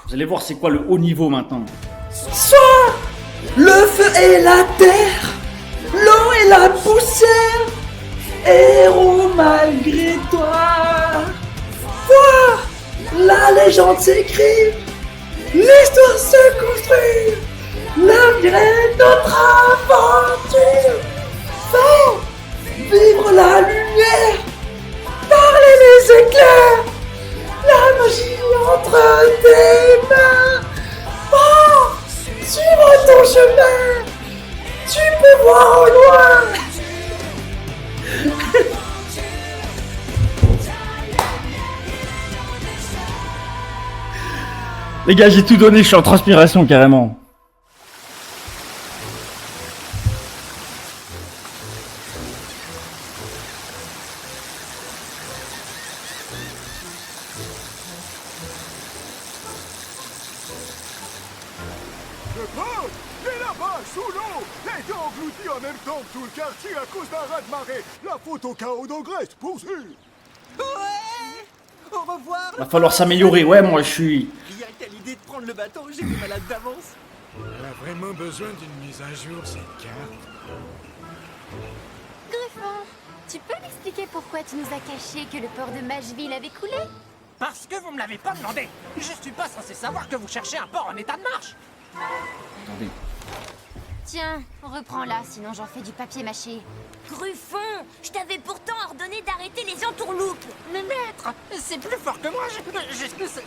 Vous allez voir c'est quoi le haut niveau maintenant. Sois le feu et la terre, l'eau et la poussière, héros malgré toi. Vois, la légende s'écrit, l'histoire se construit, l'avenir est notre aventure. Fais vivre la lumière, parler les éclairs, la magie entre tes mains. Oh, suivre ton chemin, tu peux voir au loin. Les gars, j'ai tout donné, je suis en transpiration carrément. Le prince, il est là-bas, sous l'eau. Il a été englouti en même temps que tout le quartier à cause d'un raz-de-marée. La faute au chaos de Grèce, pour sûr. Ouais. Au revoir. Va falloir s'améliorer, ouais, moi je suis... Rien qu'à l'idée de prendre le bateau, j'étais malade d'avance. Elle a vraiment besoin d'une mise à jour, cette carte. Griffon, tu peux m'expliquer pourquoi tu nous as caché que le port de Mageville avait coulé? Parce que vous me l'avez pas demandé. Je suis pas censé savoir que vous cherchez un port en état de marche. Attendez. Tiens, reprends-la, sinon j'en fais du papier mâché. Gruffon, je t'avais pourtant ordonné d'arrêter les entourloupes. Mais maître, c'est plus fort que moi.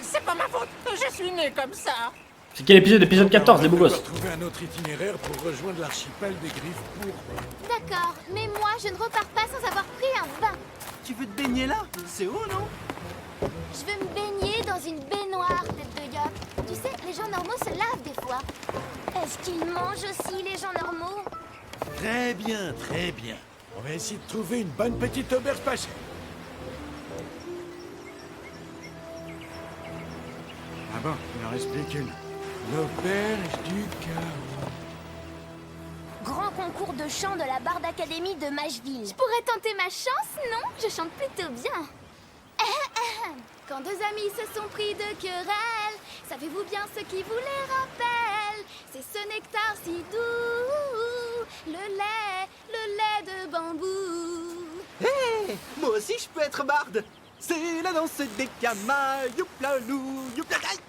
C'est pas ma faute. Je suis né comme ça. C'est quel épisode? Épisode 14, les beaux gosses. Trouver un autre itinéraire pour rejoindre l'archipel des griffes pourpres. D'accord, mais moi je ne repars pas sans avoir pris un bain. Tu veux te baigner là? C'est haut, non? Je veux me baigner dans une baignoire, tête de yacht. Tu sais, les gens normaux se lavent des fois. Est-ce qu'ils mangent aussi, les gens normaux? Très bien, très bien. On va essayer de trouver une bonne petite auberge pas chère. Ah bon, il en reste plus qu'une. L'auberge du chaos. Grand concours de chant de la Barde Académie de Mageville. Je pourrais tenter ma chance, non? Je chante plutôt bien. Quand deux amis se sont pris de querelle, savez-vous bien ce qui vous les rappelle? C'est ce nectar si doux, le lait de bambou. Hé, moi aussi je peux être barde. C'est la danse des camas, youplalou, youpladai.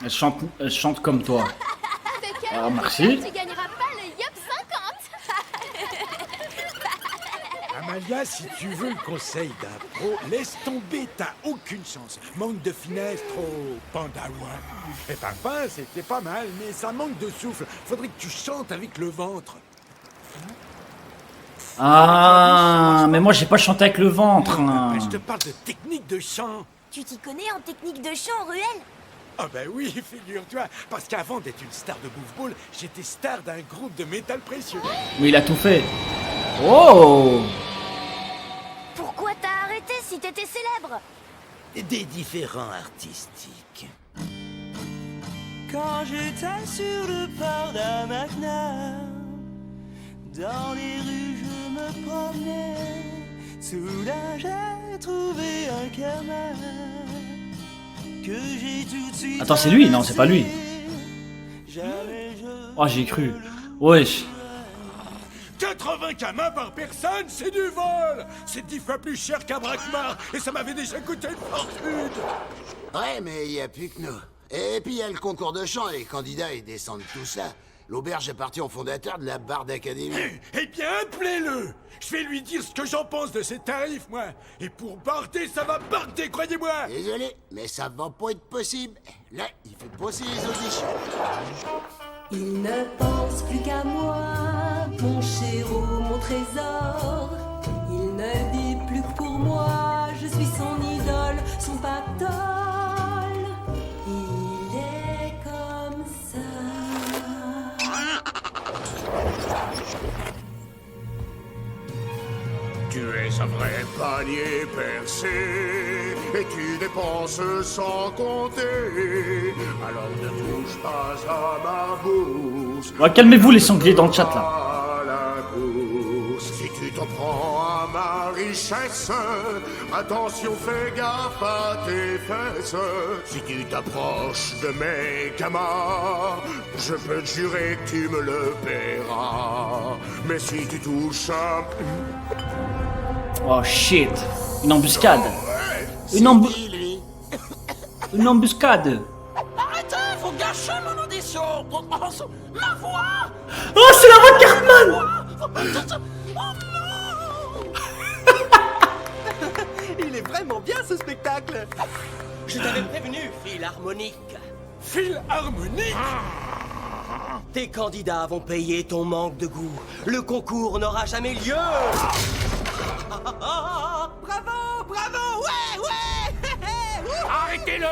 Elle chante comme toi. Avec elle, Ah, merci. tu gagneras pas le Yop 50. Amalia, si tu veux le conseil d'un pro, laisse tomber, t'as aucune chance. Manque de finesse, trop pandaouin. Et Pimpin, c'était pas mal, mais ça manque de souffle. Faudrait que tu chantes avec le ventre. Ah, mais moi j'ai pas chanté avec le ventre. Hein. Mais je te parle de technique de chant. Tu t'y connais en technique de chant, Ruel? Ah ben oui, figure-toi, parce qu'avant d'être une star de Bouffe-Boule, j'étais star d'un groupe de métal précieux. Oui, il a tout fait. Oh! Pourquoi t'as arrêté si t'étais célèbre? Des différents artistiques. Quand j'étais sur le port d'Amacna, dans les rues je me promenais, soudain j'ai trouvé un canard que j'ai tout de suite. Attends, c'est lui? Non, c'est pas lui. Oh, j'ai cru. Wesh. 80 camas par personne, c'est du vol. C'est 10 fois plus cher qu'un braquemar, et ça m'avait déjà coûté une fortune. Ouais, mais il n'y a plus que nous. Et puis il y a le concours de chant, les candidats ils descendent tous là. L'auberge appartient au fondateur de la Barde Académie. Eh bien, appelez-le. Je vais lui dire ce que j'en pense de ces tarifs, moi. Et pour barder, ça va barder, croyez-moi. Désolé, mais ça va pas être possible. Là, il faut passer les auditions. Il ne pense plus qu'à moi, mon chéro, mon trésor. Il ne vit plus que pour moi, je suis son idole, son pactole. Il est comme ça. Tu es un vrai panier percé, et tu dépenses sans compter. Alors ne touche pas à ma bourse. Ouais, calmez-vous les sangliers dans le chat là. À la course. Si tu t'en prends à ma richesse, cesse. Attention, fais gaffe à tes fesses. Si tu t'approches de mes camas, je peux te jurer que tu me le paieras. Mais si tu touches un... Oh shit. Une embuscade. Une embuscade. Arrêtez, vous gâchez mon audition. Ma voix. Oh, c'est la voix de Cartman! Il est vraiment bien ce spectacle. Je t'avais prévenu, fil harmonique. Fil harmonique. Tes candidats vont payer ton manque de goût. Le concours n'aura jamais lieu. Bravo, bravo, ouais. Arrêtez-le.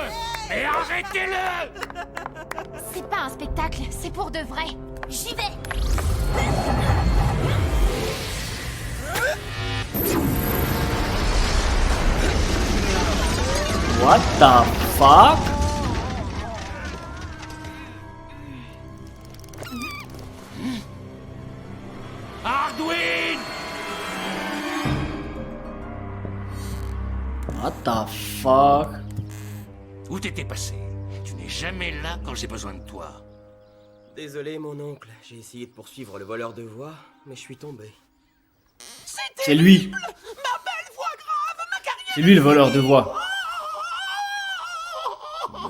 Mais arrêtez-le. C'est pas un spectacle, c'est pour de vrai. J'y vais. What the fuck? Arduin. What the fuck? Où t'étais passé? Tu n'es jamais là quand j'ai besoin de toi. Désolé, mon oncle. J'ai essayé de poursuivre le voleur de voix, mais je suis tombé. C'est lui. Ma belle voix grave, ma carrière. C'est lui le voleur de voix.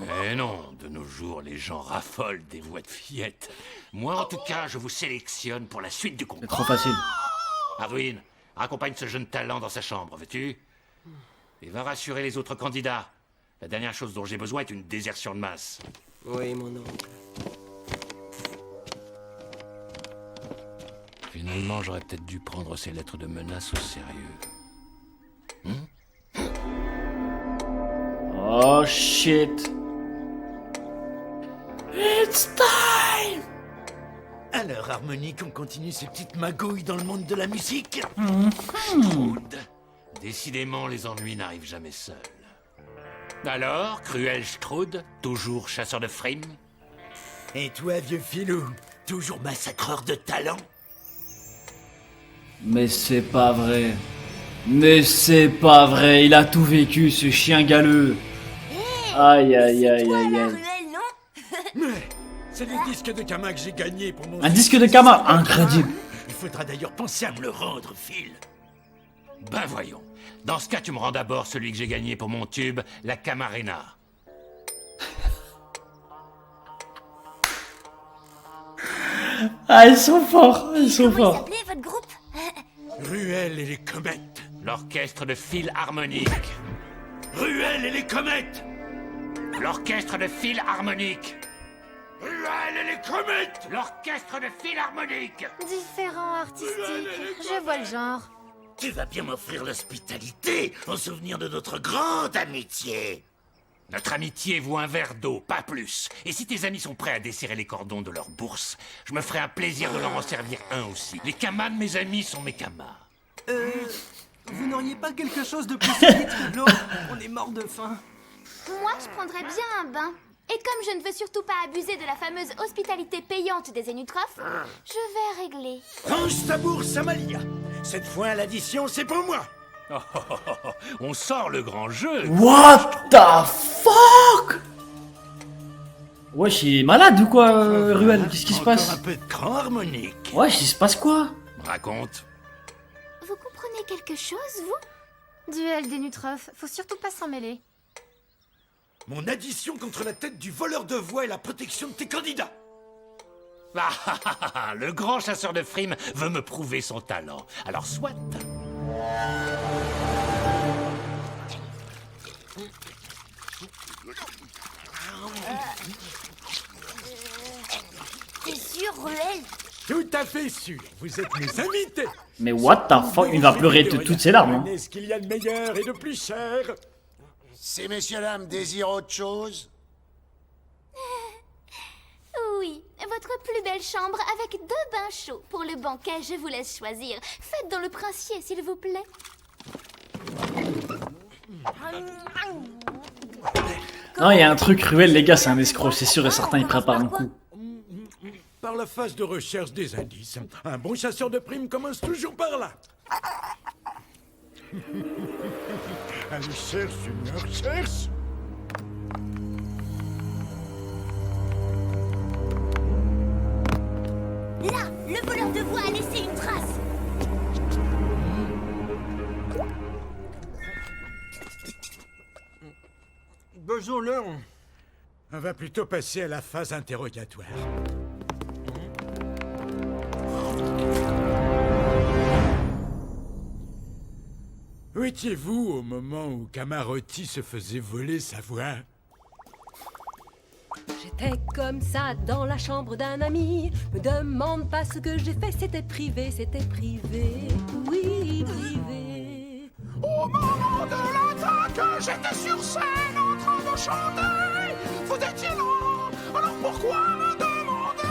Mais non, de nos jours, les gens raffolent des voix de fillettes. Moi, en tout cas, je vous sélectionne pour la suite du C'est concours. trop facile. Arduin, accompagne ce jeune talent dans sa chambre, veux-tu? Et va rassurer les autres candidats. La dernière chose dont j'ai besoin est une désertion de masse. Oui, mon oncle. Finalement, j'aurais peut-être dû prendre ces lettres de menace au sérieux. Oh shit. It's time. Alors, harmonique, on continue ces petites magouilles dans le monde de la musique. Strud. Décidément, les ennuis n'arrivent jamais seuls. Alors, Cruel Strud, toujours chasseur de frimes? Et toi, vieux filou, toujours massacreur de talent? Mais c'est pas vrai. Mais c'est pas vrai. Il a tout vécu, ce chien galeux. Aïe aïe aïe aïe aïe. Mais c'est le disque de Kama que j'ai gagné pour mon... Un disque de Kama, incroyable. Il faudra d'ailleurs penser à me le rendre, Phil. Ben voyons. Dans ce cas, tu me rends d'abord celui que j'ai gagné pour mon tube, la Camarena. Ah, ils sont forts, ils sont forts. Appelez votre groupe. Ruelle et les comètes. L'orchestre de fil harmonique. Ruelle et les comètes. L'orchestre de fil harmonique. Ruelle et les comètes. L'orchestre de fil harmonique. Différent artistique. Je vois le genre. Tu vas bien m'offrir l'hospitalité en souvenir de notre grande amitié. Notre amitié vaut un verre d'eau, pas plus. Et si tes amis sont prêts à desserrer les cordons de leur bourse, je me ferai un plaisir de leur en servir un aussi. Les camas de mes amis sont mes camas. Vous n'auriez pas quelque chose de plus solide que de l'eau? On est mort de faim. Moi, je prendrais bien un bain. Et comme je ne veux surtout pas abuser de la fameuse hospitalité payante des Zénutrophes, je vais régler. Range ta bourse, Amalia. Cette fois, l'addition, c'est pour moi. On sort le grand jeu. What the fuck? Wesh, il est malade ou quoi, Ruel? Qu'est-ce qui se passe? Encore un peu de cran harmonique. Wesh, il se passe quoi? Raconte. Vous comprenez quelque chose, vous? Duel des Nutrophes, faut surtout pas s'en mêler. Mon addition contre la tête du voleur de voix et la protection de tes candidats. Le grand chasseur de frimes veut me prouver son talent. Alors soit. T'es sûr, Ruel? Tout à fait sûr. Vous êtes mes invités. Mais what the fuck? Il va pleurer toutes ses larmes. Hein. Est-ce qu'il y a de meilleur et de plus cher? Ces messieurs dames désirent autre chose? Oui, votre plus belle chambre avec 2 bains chauds. Pour le banquet, je vous laisse choisir. Faites dans le princier, s'il vous plaît. Non, il y a un truc, Ruel, les gars, c'est un escroc, c'est sûr et certain, il prépare un coup. Par la phase de recherche des indices. Un bon chasseur de primes commence toujours par là. Allez, cherche, Junior, cherche. Là, le voleur de voix a laissé une trace. Besoin-le. On va plutôt passer à la phase interrogatoire. Où étiez-vous au moment où Camarotti se faisait voler sa voix? J'étais comme ça dans la chambre d'un ami. Me demande pas ce que j'ai fait, c'était privé, oui, privé. Au moment de l'attaque, j'étais sur scène en train de chanter. Vous étiez là, alors pourquoi me demander?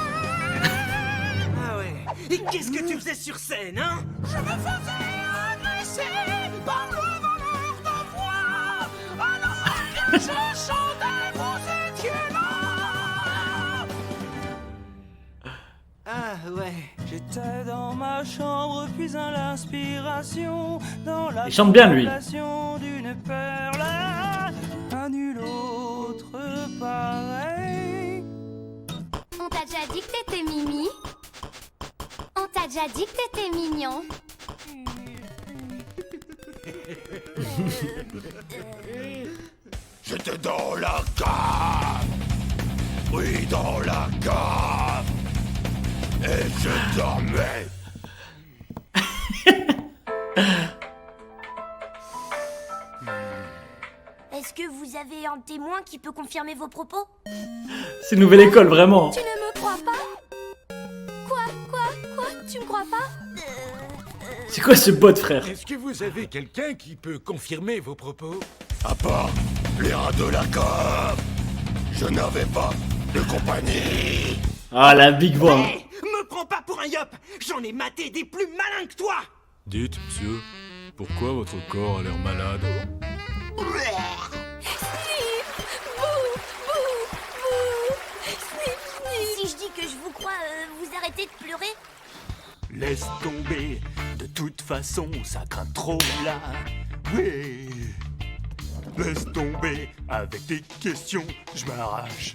Ah ouais. Et qu'est-ce que tu faisais sur scène, hein? Je me faisais agresser par le voleur de voix. Alors que je chantais, vous étiez là. Ah ouais. J'étais dans ma chambre, puis à l'inspiration, dans la Il chante bien, lui. contemplation d'une perle, à nul autre pareil. On t'a déjà dit que t'étais Mimi? On t'a déjà dit que t'étais mignon? J'étais dans la cave. Oui, dans la cave. Et je dormais. Est-ce que vous avez un témoin qui peut confirmer vos propos? C'est une nouvelle école, vraiment. Tu ne me crois pas? Quoi? Tu me crois pas? C'est quoi ce bot, frère? Est-ce que vous avez quelqu'un qui peut confirmer vos propos? À part les rats de la cave, je n'avais pas de compagnie. Ah, la big voix. Hey, me prends pas pour un yop. J'en ai maté des plus malins que toi. Dites, monsieur, pourquoi votre corps a l'air malade? Si je dis que je vous crois, vous arrêtez de pleurer? Laisse tomber, de toute façon, ça craint trop là. Oui. Laisse tomber, avec tes questions, je m'arrache.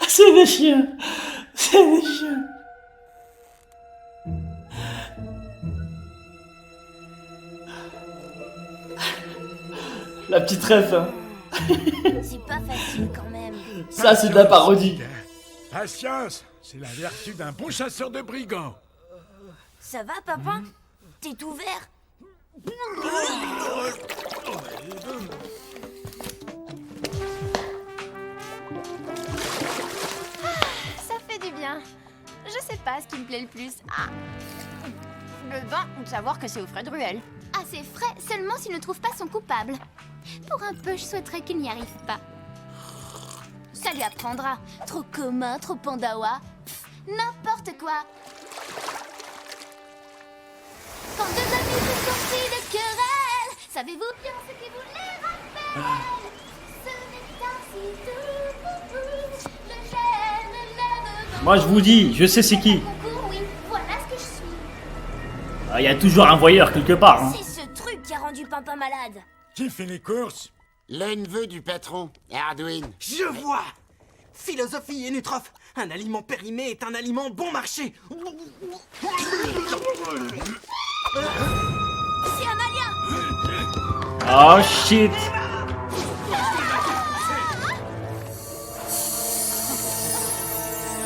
C'est des chiens. C'est des chiens. La petite ref, hein. C'est pas facile quand même. Ça, c'est de la parodie. Patience, c'est la vertu d'un bon chasseur de brigands. Ça va, papa? T'es tout vert? Ça fait du bien. Je sais pas ce qui me plaît le plus. Ah, le vin ou de savoir que c'est au frais de ruelle. Ah, c'est frais seulement s'il ne trouve pas son coupable. Pour un peu, je souhaiterais qu'il n'y arrive pas. Ça lui apprendra. Trop commun, trop pandawa. N'importe quoi. Quand deux amis sont sortis de querelle, savez-vous bien ce qui vous les rappelle? Ce nectar si doux, le gène, l'aide. Moi, je vous dis, je sais c'est qui. Oui, voilà ce que je suis. Il y a toujours un voyeur quelque part. Hein. C'est ce truc qui a rendu Papa malade. Qui fait les courses? Le neveu du patron, Hardwin. Je vois. Philosophie et Nutrof. Un aliment périmé est un aliment bon marché. C'est Amalia. Oh shit.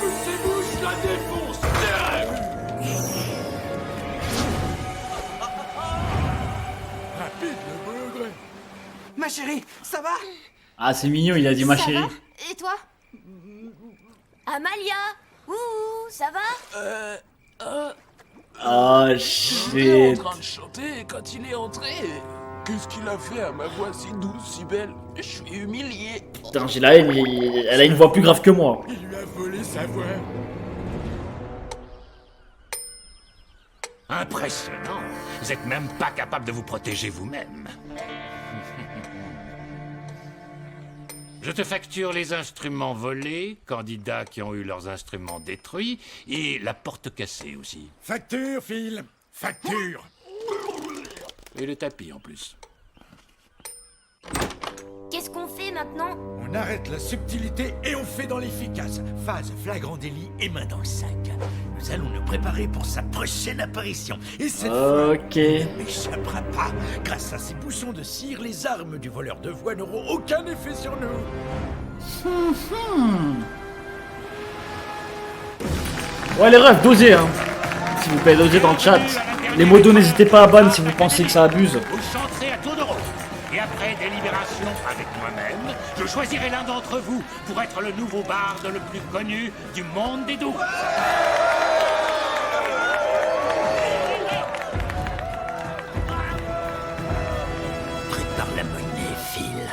Poussez-vous, je la défonce. Rapide, le bougre. Ma chérie, ça va? Ah, c'est mignon, il a dit ma Ça chérie. va? Et toi? Amalia. Ouh, ça va? Oh Il shit. était en train de chanter quand il est entré. Qu'est-ce qu'il a fait à ma voix si douce, si belle? Je suis humilié. Putain, j'ai la haine, elle a une voix plus grave que moi. Il lui a volé sa voix. Impressionnant. Vous êtes même pas capable de vous protéger vous-même. Je te facture les instruments volés, candidats qui ont eu leurs instruments détruits, et la porte cassée aussi. Facture, Phil. Facture. Et le tapis en plus. Qu'est-ce qu'on fait maintenant? On arrête la subtilité et on fait dans l'efficace. Phase flagrant délit et main dans le sac. Nous allons nous préparer pour sa prochaine apparition. Et cette fois, il ne m'échappera pas. Grâce à ces bouchons de cire, les armes du voleur de voix n'auront aucun effet sur nous. Ouais les refs, dosez hein. S'il vous plaît, dosez dans le chat. Les modos, n'hésitez pas à ban si vous pensez que ça abuse. Vous chanterez à tour de rôle. Et après délibération avec moi-même, je choisirai l'un d'entre vous pour être le nouveau barde le plus connu du monde des doux. Prépare la monnaie, Phil.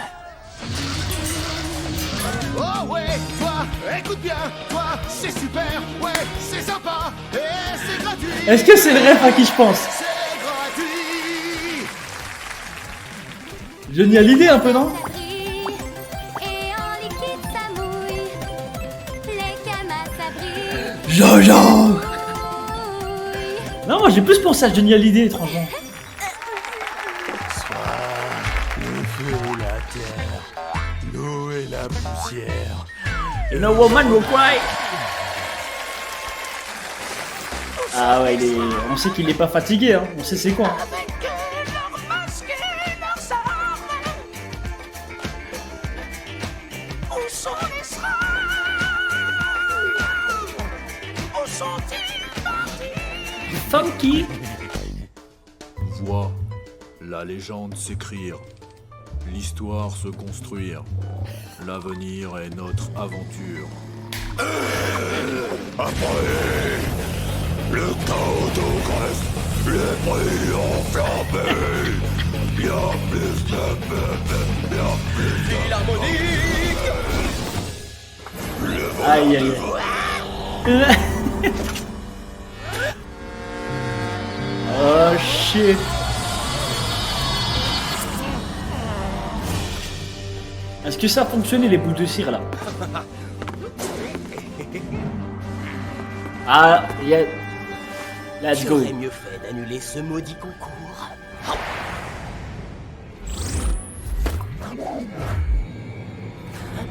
Oh ouais, toi, écoute bien, toi, c'est super, ouais, c'est sympa, et c'est gratuit. Est-ce que c'est le ref à qui je pense? C'est gratuit. Johnny a l'idée un peu, non? Et en liquide ça mouille. Les camas ça brille. Jojo. Non, moi j'ai plus pensé à Johnny Hallyday étrangement. Le feu et la terre, l'eau et la poussière. And no woman will cry. Ah ouais, on sait qu'il est pas fatigué, hein. On sait c'est quoi. Où sont les srats? Où sont-ils partis? Funky. Vois la légende s'écrire, l'histoire se construire. L'avenir est notre aventure. Après le chaos de Grèce, les bruits enflammés, bien plus de peuples, bien plus de l'harmonique. Aïe aïe aïe. Oh shit. Est-ce que ça a fonctionné les boules de cire là? Ah, yeah. Let's go. J'aurais mieux fait d'annuler ce maudit concours.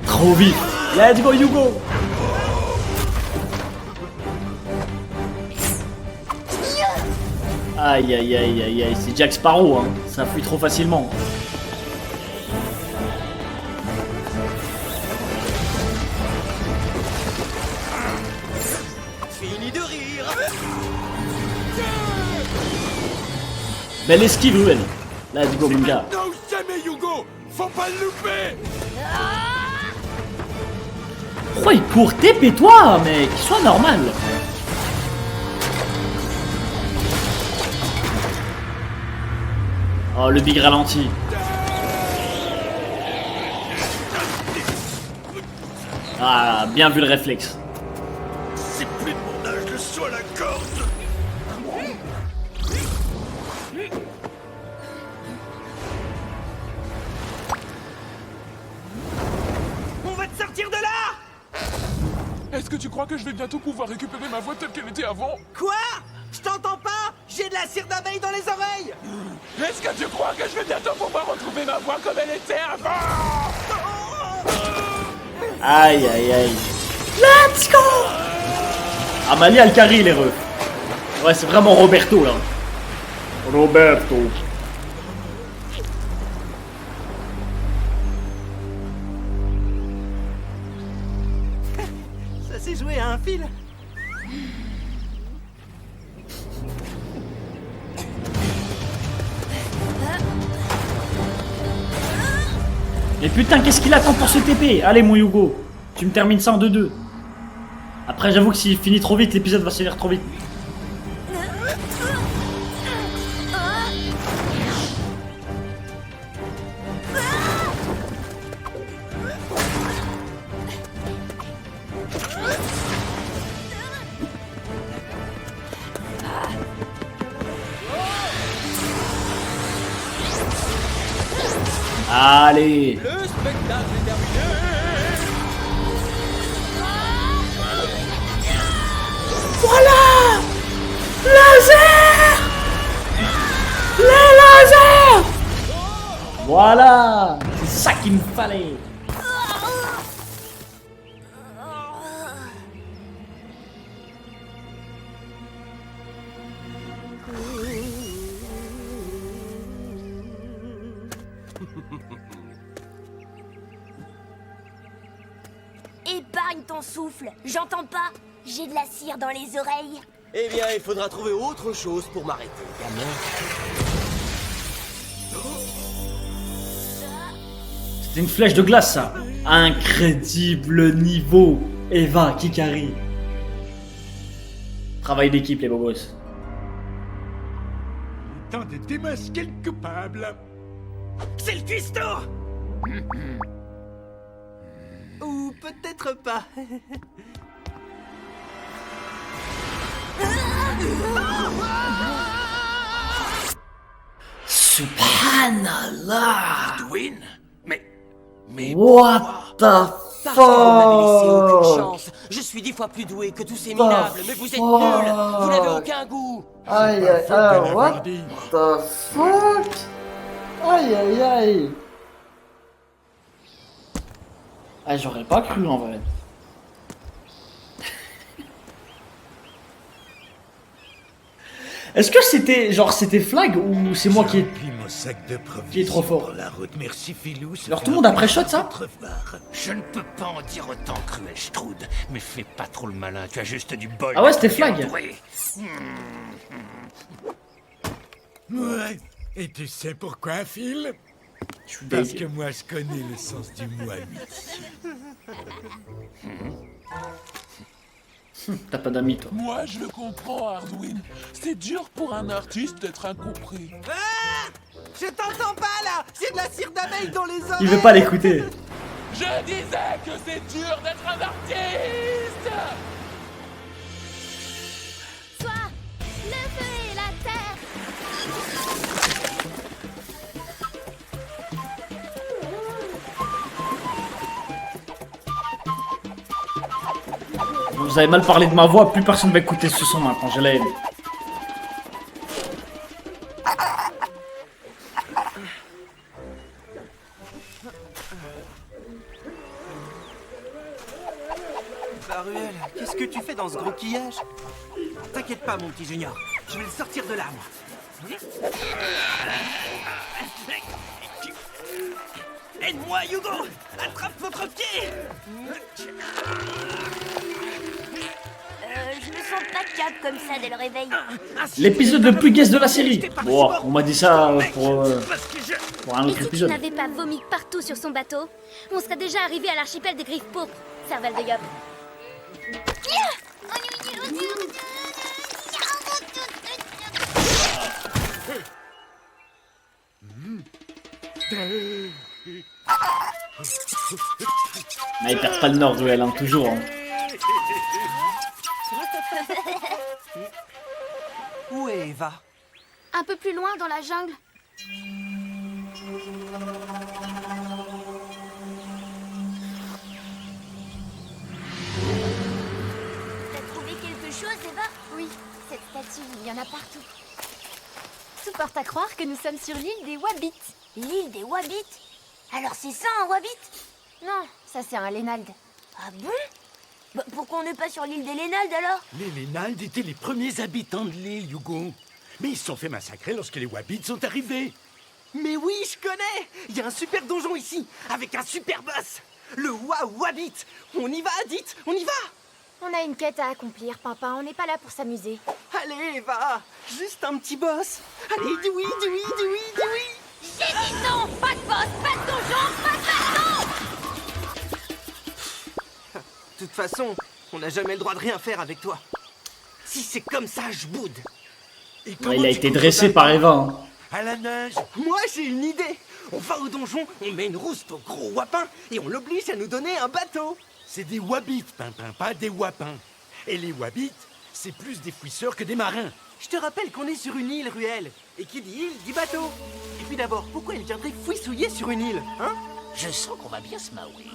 Trop vite. Let's go Hugo. Aïe aïe aïe aïe aïe, c'est Jack Sparrow hein. Ça fuit trop facilement. Fini de rire. Belle esquive Ruel. Let's go mon gars. Non, jamais, Hugo. Faut pas le louper. Pourquoi il court? TP-toi mec, sois normal. Oh le big ralenti. Ah bien vu le réflexe. C'est plus de mon âge de saut à la corde. On va te sortir de là. Est-ce que tu crois que je vais bientôt pouvoir récupérer ma voix telle qu'elle était avant? Quoi? Je t'entends pas. J'ai de la cire d'abeille dans les oreilles. Est-ce que tu crois que je vais bientôt pouvoir retrouver ma voix comme elle était avant? Aïe aïe aïe. Let's go. Amalia Alcari les refs. Ouais c'est vraiment Roberto là. Roberto. Ça s'est joué à un fil. Mais putain qu'est-ce qu'il attend pour ce TP? Allez mon Hugo. Tu me termines ça en 2-2. Après j'avoue que s'il finit trop vite l'épisode va se finir trop vite. Allez. Le spectacle est terminé. Voilà. Laser. Les lasers. Voilà, c'est ça qu'il me fallait. Épargne ton souffle, j'entends pas. J'ai de la cire dans les oreilles. Eh bien, il faudra trouver autre chose pour m'arrêter, gamin. C'était une flèche de glace, ça. Incrédible niveau. Eva, Kikari. Travail d'équipe, les bobos. Temps de démasquer le coupable. C'est le cuistot. Ou peut-être pas. Subhanallah. Edwin? Mais... What the Parce que vous n'avez laissé aucune fuck? chance. Je suis 10 fois plus doué que tous ces minables, mais vous êtes nuls. Vous n'avez aucun goût. Aïe aïe aïe, what the fuck? Aïe aïe aïe. Ah, j'aurais pas cru en vrai. Est-ce que c'était genre c'était flag ou c'est moi qui est trop fort? La route, merci Philou. Alors tout le monde a pré-shot ça? Je ne peux pas en dire autant, Cruel Strud, mais fais pas trop le malin, tu as juste du bol. Ah ouais, c'était flag. Ouais. Et tu sais pourquoi, Phil? Parce que moi, je connais le sens du mot amitié. T'as pas d'amis, toi. Moi, je le comprends, Hardwin. C'est dur pour un artiste d'être incompris. Ah! Je t'entends pas, là. J'ai de la cire d'abeille dans les oreilles. Il veut pas l'écouter. Je disais que c'est dur d'être un artiste. Soit le feu et la terre. Vous avez mal parlé de ma voix, plus personne va écouter ce son maintenant, je l'ai aimé. Baruel, qu'est-ce que tu fais dans ce gros quillage? T'inquiète pas, mon petit junior. Je vais le sortir de là, moi. Aide-moi, Hugo! Attrape votre pied! Je me sens pas de cap comme ça dès le réveil. L'épisode le plus guest de la série. Bon, on m'a dit ça pour un Et autre si tu épisode. n'avais pas vomi partout sur son bateau, on serait déjà arrivé à l'archipel des griffes pourpres, cervelle de Yop. Ah, il perd pas le nord, duel, hein, toujours. Hein. Où est Eva? Un peu plus loin dans la jungle. T'as trouvé quelque chose, Eva? Oui, cette statue, il y en a partout. Tout porte à croire que nous sommes sur l'île des Wabbits. L'île des Wabbits? Alors c'est ça un Wabbit? Non, ça c'est un Lénald. Ah bon? Bah, pourquoi on n'est pas sur l'île des Lénaldes alors? Les Lénaldes étaient les premiers habitants de l'île, Hugo. Mais ils se sont fait massacrer lorsque les Wabbits sont arrivés. Mais oui, je connais! Il y a un super donjon ici, avec un super boss! Le Wabbit! On y va, dites! On y va! On a une quête à accomplir, papa, on n'est pas là pour s'amuser. Allez, Eva! Juste un petit boss! Allez, dis oui, dis oui, dis oui, dis oui! J'ai dit non! Pas de boss, pas de donjon, pas de baston! De toute façon, on n'a jamais le droit de rien faire avec toi. Si c'est comme ça, je boude. Ouais, il a été dressé par Eva. Hein. À la neige. Moi, j'ai une idée. On va au donjon, on met une rouste au gros wapin et on l'oblige à nous donner un bateau. C'est des Wabbits, Pimpin, pas des Wapins. Et les Wabbits, c'est plus des fouisseurs que des marins. Je te rappelle qu'on est sur une île, Ruel. Et qui dit île, dit bateau. Et puis d'abord, pourquoi il viendrait fouissouiller sur une île, hein? Je sens qu'on va bien se maouer.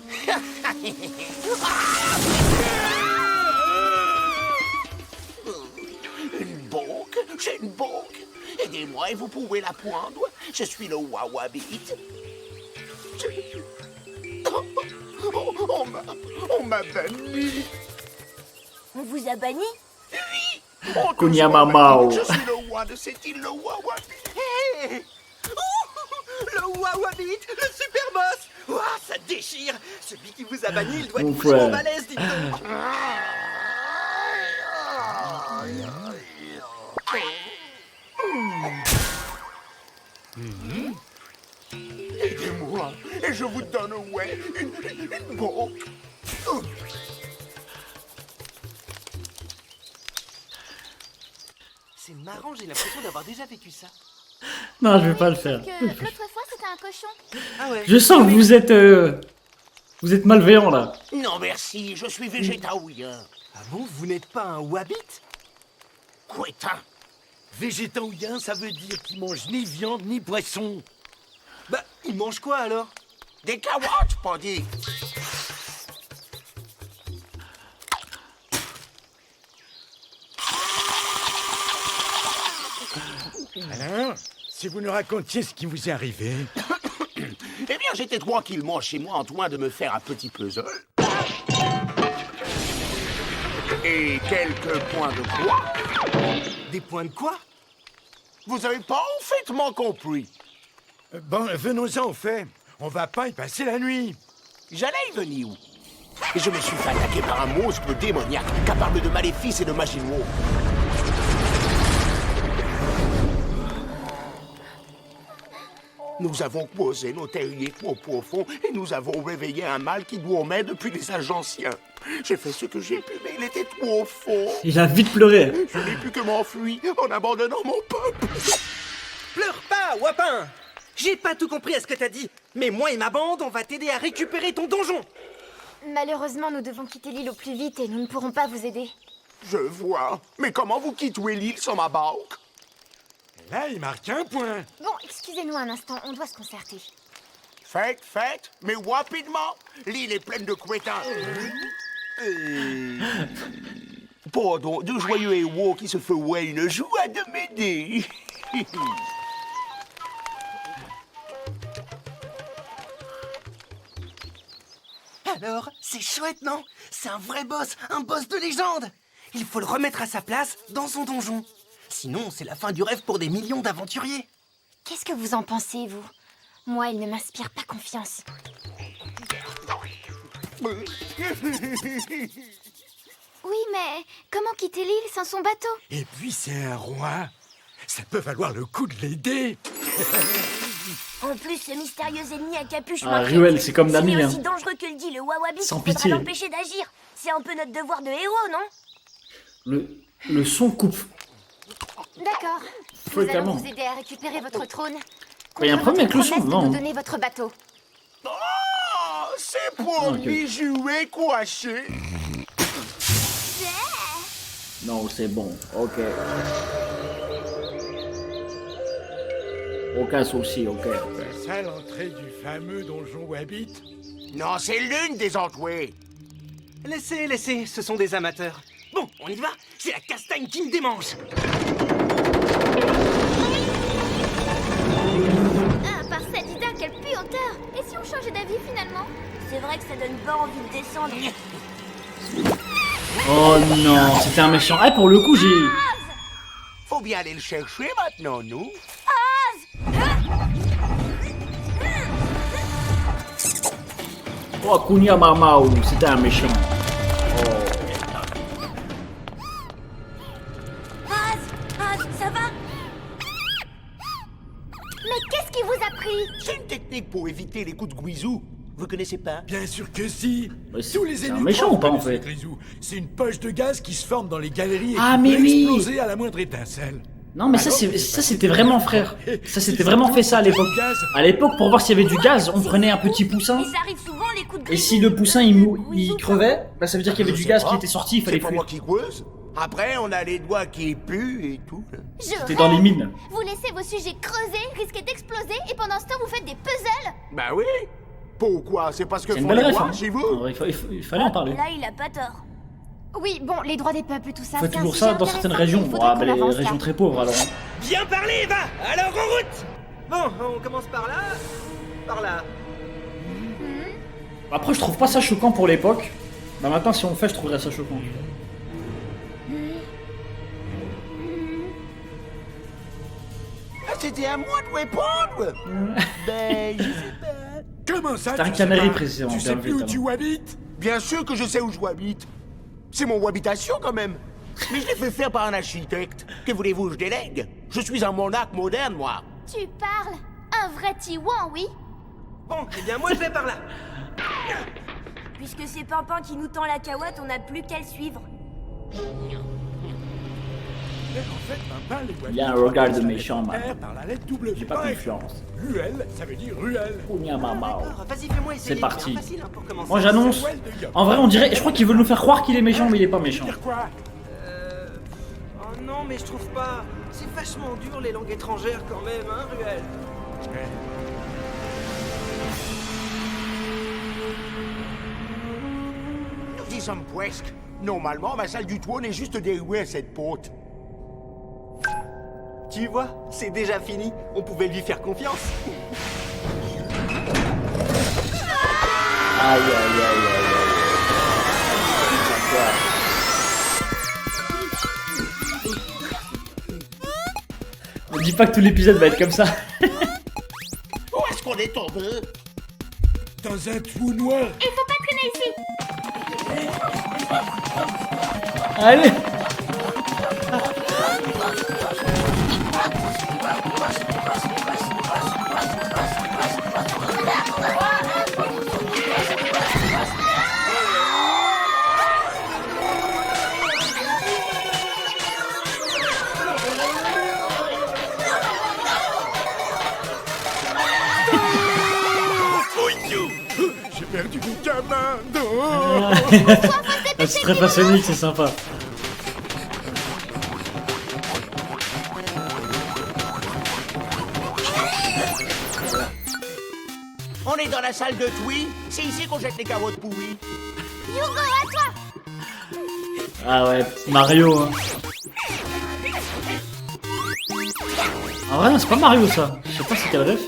Une banque? J'ai une banque. Aidez-moi et vous pouvez la prendre. Je suis le Wabbit. On m'a banni. On vous a banni? Kunya Mamao. Je suis le roi de cette île, le Wawa. Hé Le Wawabit, le super boss. Ouah, ça déchire. Celui qui vous a banni, il doit Mon être vachement frère. balèze, dites donc. Aidez-moi, et je vous donne, ouais, une banque. C'est marrant, j'ai l'impression d'avoir déjà vécu ça. Non, je vais pas le faire. Que l'autre fois, c'était un cochon. Ah ouais. Je sens que vous êtes malveillant là. Non merci, je suis végétarien. Ah bon, vous n'êtes pas un Wabbit? Couétin. Végétarien, ça veut dire qu'il mange ni viande ni poisson. Bah, il mange quoi alors? Des carottes, pas dit. Alors, si vous nous racontiez ce qui vous est arrivé. Eh bien, j'étais tranquillement chez moi en train de me faire un petit puzzle. Et quelques points de quoi? Des points de quoi? Vous avez parfaitement compris. Bon, venons-en au fait. On va pas y passer la nuit. J'allais y venir. Et je me suis fait attaquer par un monstre démoniaque capable de maléfices et de magie noire. Nous avons posé nos terriers trop profonds et nous avons réveillé un mal qui dormait depuis les âges anciens. J'ai fait ce que j'ai pu, mais il était trop fort. Il a vite pleuré. Je n'ai pu que m'enfuir en abandonnant mon peuple. Pleure pas, Wapin. J'ai pas tout compris à ce que t'as dit, mais moi et ma bande, on va t'aider à récupérer ton donjon. Malheureusement, nous devons quitter l'île au plus vite et nous ne pourrons pas vous aider. Je vois. Mais comment vous quittez l'île sans ma barque? Là, il marque un point. Bon, excusez-nous un instant, on doit se concerter. Faites, mais rapidement. L'île est pleine de couettins. Pardon, de joyeux héros qui se feraient une joie de m'aider. Alors, c'est chouette, non? C'est un vrai boss, un boss de légende. Il faut le remettre à sa place dans son donjon. Sinon, c'est la fin du rêve pour des millions d'aventuriers. Qu'est-ce que vous en pensez, vous? Moi, il ne m'inspire pas confiance. Oui, mais comment quitter l'île sans son bateau? Et puis c'est un roi. Ça peut valoir le coup de l'aider. En plus, ce mystérieux ennemi à capuche Ah, Ruel, c'est comme Nami, S'il est hein. aussi dangereux que le dit le Wawabit, Sans il faudra pitié. l'empêcher d'agir. C'est un peu notre devoir de héros, non? Le son coupe. D'accord. Faut Nous allons également. vous aider à récupérer votre trône. Il y a un problème avec le son, Promesse de non? nous donner votre bateau. Oh, c'est pour Ok. lui jouer coiché. Non, c'est bon. Ok. Aucun souci, ok. C'est ça l'entrée du fameux donjon Wabbit. Non, c'est l'une des entrées. Laissez, ce sont des amateurs. Bon, on y va? C'est la castagne qui me démange. Ah, par Sadida, quelle puanteur! Et si on changeait d'avis finalement? C'est vrai que ça donne pas envie de descendre. Oh non, c'était un méchant. Ah, pour le coup, j'ai... Faut bien aller le chercher maintenant, nous. Oh, Kunya Mamao, c'était un méchant. Az, ça va? Mais qu'est-ce qui vous a pris? C'est une technique pour éviter les coups de Guizou. Vous connaissez pas? Bien sûr que si. Mais Tous les c'est un ennemis méchant ou pas, en connaissent fait? le grisou. C'est une poche de gaz qui se forme dans les galeries et Ah, qui mais peut oui. exploser à la moindre étincelle. Non, mais Alors, ça c'était vraiment, frère. Ça c'était vraiment fait ça à l'époque. À l'époque, pour voir s'il y avait du gaz, on prenait un petit poussin. Et ça arrive souvent, les coups de Et grisou. si le poussin il crevait, bah ça veut dire qu'il y avait du gaz qui était sorti, il fallait C'est pas moi fuir. qui creuse. Après, on a les doigts qui puent et tout. C'était dans les mines. Vous laissez vos sujets creuser, risquer d'exploser, et pendant ce temps vous faites des puzzles? Bah oui. Pourquoi? C'est parce que C'est une font belle les ref, rois hein. chez vous? En vrai, il fallait en parler. Là, il a pas tort. Oui, bon, les droits des peuples et tout ça, On fait c'est un toujours sujet ça dans certaines intéressant, régions. il faudrait Ah, qu'on bah les avance, régions là. très pauvres alors. Bien parlé, Eva. Alors en route. Bon, on commence par là, par là. Après, je trouve pas ça choquant pour l'époque. Bah maintenant, si on le fait, je trouverais ça choquant. C'était à moi de répondre. Ben, je sais pas. Comment ça? C'était un tu sais canari pas? précisément. Tu sais bien plus vu, où tu habites? Bien sûr que je sais où je habite. C'est mon habitation quand même. Mais je l'ai fait faire par un architecte. Que voulez-vous que je délègue? Je suis un monarque moderne, moi. Tu parles? Un vrai Tiwan, oui? Bon, eh bien moi je vais par là. Puisque c'est Pimpin qui nous tend la cahuète, on n'a plus qu'à le suivre. En fait, Pimpin, les Il y a un Wabbits regard de remplacent la méchant, lettre man. R par la lettre W. J'ai pas Par confiance. exemple, Ruelle, ça veut dire ruelle. Vas-y, fais-moi essayer. C'est parti. Facile, hein, pour commencer. Moi j'annonce. En vrai, on dirait. Je crois qu'ils veulent nous faire croire qu'il est méchant, mais il est pas méchant. Quoi? Oh non, mais je trouve pas. C'est vachement dur les langues étrangères quand même, hein, Ruel. Nous y sommes presque. Normalement, ma salle du toit n'est juste dérouée à cette porte. Tu vois, c'est déjà fini. On pouvait lui faire confiance. Aïe aïe aïe aïe aïe. Ne dis pas que tout l'épisode va être comme ça. Où est-ce qu'on est tombé? Dans un trou noir. Il faut pas traîner ici. Allez. J'ai perdu mon gamin. Non. C'est très passionnel, c'est sympa. On est dans la salle de Twee. C'est ici qu'on jette les carottes pourries. Hugo, à toi. Ah ouais, Mario. Hein. En vrai, non, c'est pas Mario ça. Je sais pas c'est quel ref.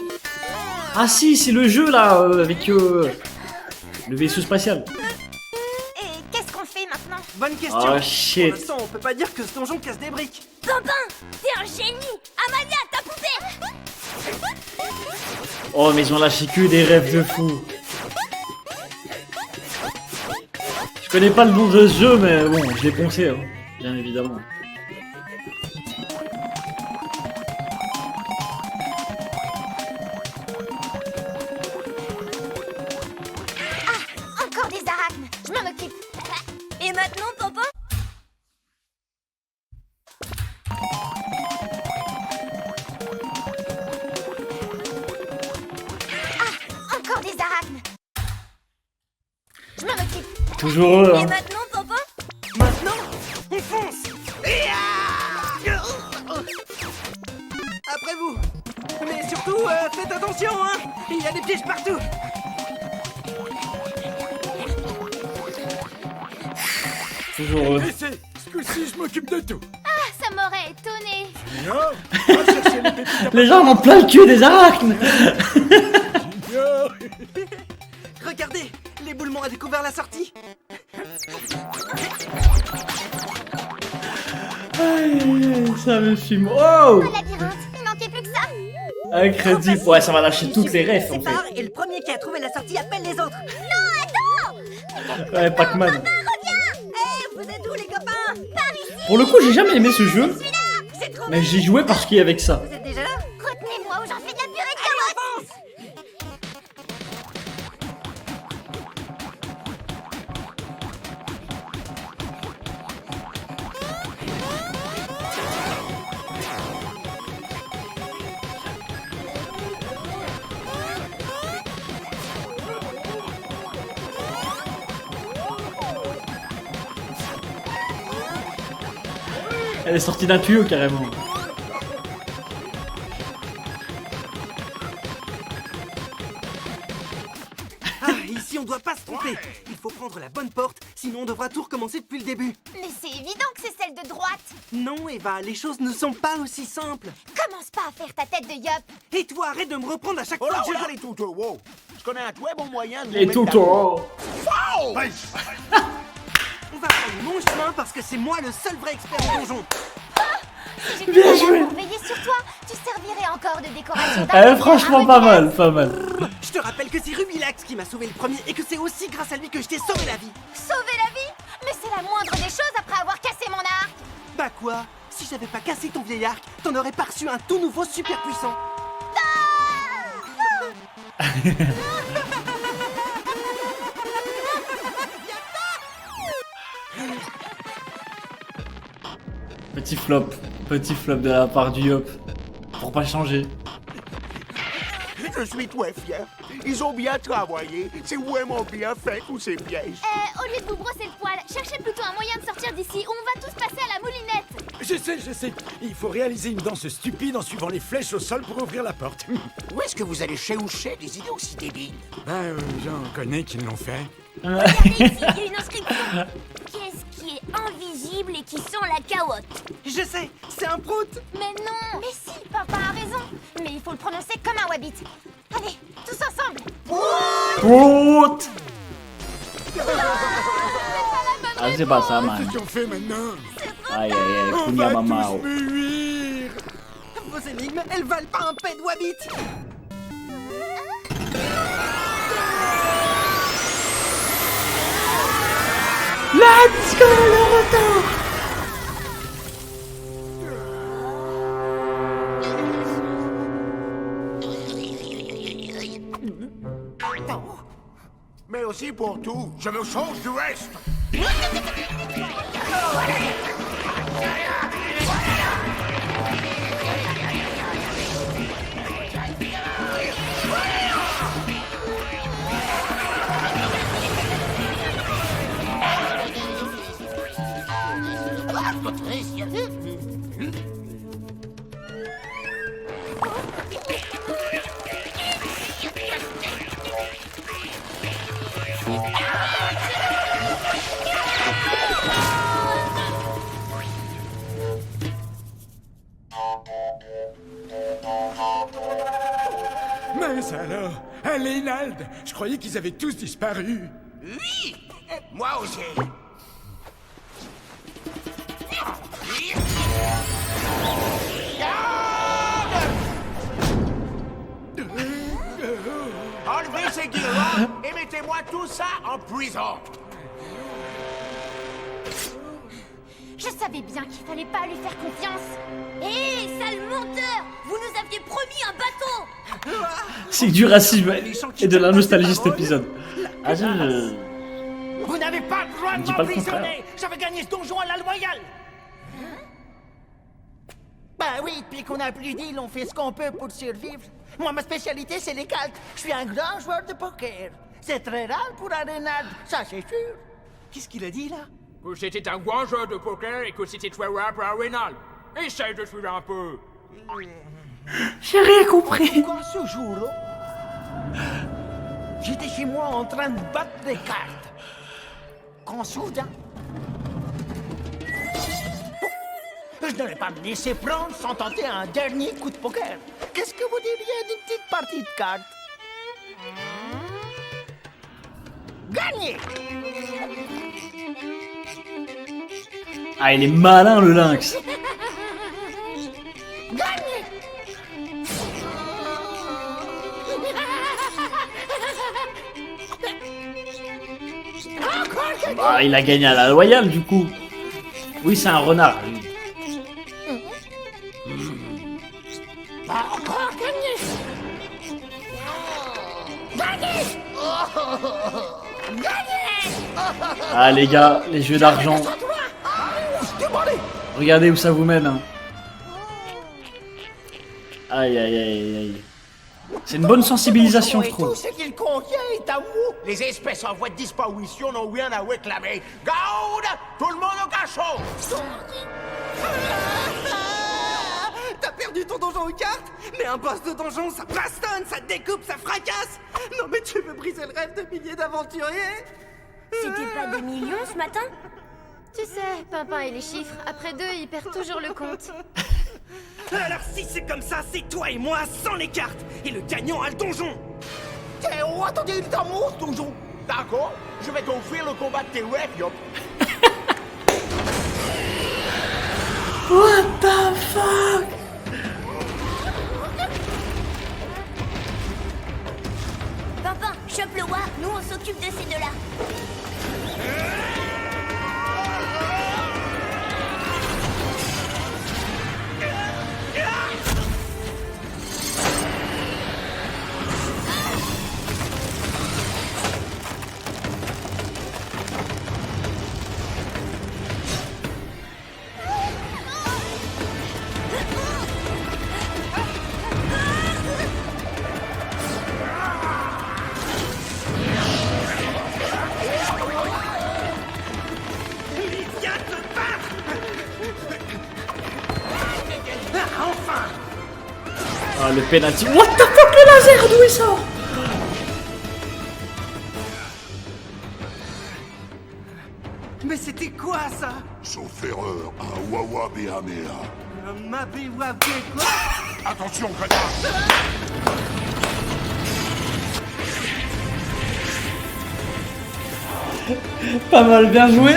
Ah si, c'est le jeu là, avec le vaisseau spatial. Et qu'est-ce qu'on fait maintenant? Bonne question. Oh shit. Pour l'instant, on peut pas dire que ce donjon casse des briques. Pimpin, t'es un génie! Amalia, ta poupée! Oh mais ils ont lâché que des rêves de fou. Je connais pas le nom de ce jeu mais bon, je l'ai poncé, hein, bien évidemment. Encore des arachnes. Je m'en occupe. Et maintenant, Pimpin? Encore des arachnes. Je m'en occupe. Toujours eux, Et hein. maintenant, Pimpin? Maintenant, on fonce. Après vous. Mais surtout, faites attention, hein. Il y a des pièges partout. Toujours eux. Laissez, ce coup-ci, je m'occupe de tout. Ah, ça m'aurait étonné. Junior, va chercher les pépites. Les gens en ont plein le cul des arachnes. Junior. Regardez, l'éboulement a découvert la sortie. Aïe, ça me fume. Oh, Oh, labyrinthe. Il manquait plus que ça. incroyable. Ouais, ça va lâcher toutes les refs en fait. Et le premier qui a trouvé la sortie appelle les autres. Non, attends. Ouais, Pac-Man. Reviens. Vous êtes où, les copains? Par ici. Pour le coup, j'ai jamais aimé ce jeu, C'est trop mais j'y jouais parce qu'il y avait que ça. Vous êtes déjà là? Retenez-moi ou j'en fais de la purée de carottes. Elle est sortie d'un tuyau carrément. Ah, ici on doit pas se tromper. Il faut prendre la bonne porte, sinon on devra tout recommencer depuis le début. Mais c'est évident que c'est celle de droite. Non, Eva, les choses ne sont pas aussi simples. Commence pas à faire ta tête de yop. Et toi, arrête de me reprendre à chaque Oh là, fois. oh là, les toutes, wow. je connais un très bon moyen de... Les toutons. Wow! On va prendre mon chemin parce que c'est moi le seul vrai expert en donjon. Si Bien j'étais joué. là pour veiller sur toi, tu servirais encore de décoration. Franchement, pas mal, pas mal. Je te rappelle que c'est Rubilax qui m'a sauvé le premier et que c'est aussi grâce à lui que je t'ai sauvé la vie. Sauver la vie? Mais c'est la moindre des choses après avoir cassé mon arc. Bah quoi? Si j'avais pas cassé ton vieil arc, t'en aurais pas reçu un tout nouveau super puissant. Petit flop de la part du Yop. Pour pas changer. Je suis très fier. Ils ont bien travaillé. C'est vraiment bien fait, tous ces pièges. Au lieu de vous brosser le poil, cherchez plutôt un moyen de sortir d'ici ou on va tous passer à la moulinette. Je sais. Il faut réaliser une danse stupide en suivant les flèches au sol pour ouvrir la porte. Où est-ce que vous allez chez des idées aussi débiles? J'en connais qui l'ont fait. Regardez ici, il y a une inscription. Qu'est-ce qui est invisible et qui sent la carotte? Je sais, c'est un prout. Mais non. Mais si, papa a raison. Mais il faut le prononcer comme un wabbit. Allez, tous ensemble. Prout. Ah, c'est pas ça, man. Qu'est-ce qu'on fait maintenant? Aïe, aïe, aïe, Kunya Mamao. Vos énigmes, elles valent pas un pet de wabbit. Let's go, le retour. Mais aussi pour tout. Je me change du reste. Mince alors, Lénald, je croyais qu'ils avaient tous disparu. Oui, moi aussi. Enlevez ces guirlandes et mettez-moi tout ça en prison. Je savais bien qu'il fallait pas lui faire confiance. Hé, sale menteur! Vous nous aviez promis un bateau! C'est du racisme et de la nostalgie cet épisode. Ah, Vous n'avez pas le droit de dis pas le contraire. m'emprisonner. J'avais gagné ce donjon à la loyale. Bah oui, depuis qu'on a plus d'îles, on fait ce qu'on peut pour survivre. Moi, ma spécialité, c'est les cartes. Je suis un grand joueur de poker. C'est très rare pour un renard, ça c'est sûr. Qu'est-ce qu'il a dit là? Que c'était un grand joueur de poker et que c'était très rare pour un rénal. Essaye de suivre un peu. J'ai rien compris. Quand ce jour-là, j'étais chez moi en train de battre des cartes. Quand soudain, je n'aurais pas me laisser prendre sans tenter un dernier coup de poker. Qu'est-ce que vous diriez d'une petite partie de cartes? Gagné! Ah, il est malin, le lynx. Gagné! Ah, il a gagné à la loyale, du coup. Oui, c'est un renard. Encore gagné! Gagné! Gagné! Ah, les gars, les jeux d'argent. Regardez où ça vous mène. Hein. Aïe, aïe, aïe, aïe. C'est une bonne sensibilisation, je trouve. Tout ce qu'il contient est à vous. Les espèces en voie de disparition n'ont rien à réclamer. Garde! Tout le monde au cachot! T'as perdu ton donjon aux cartes? Mais un boss de donjon, ça bastonne, ça découpe, ça fracasse. Non mais tu veux briser le rêve de milliers d'aventuriers? C'était pas des millions ce matin? Tu sais, Pimpin et les chiffres, après deux, ils perdent toujours le compte. Alors si c'est comme ça, c'est toi et moi sans les cartes. Et le gagnant a le donjon. T'es Oh, attendez, il est un monstre, donjon. D'accord, je vais t'offrir le combat de tes rêves, yop. What the fuck? Pimpin, chope le roi, nous on s'occupe de ces deux-là. Ah, le penalty. What the fuck, le laser, d'où il sort? Mais c'était quoi ça? Sauf erreur, un Wawa Behamea. Ma quoi? Attention, grenade! Pas mal, bien joué.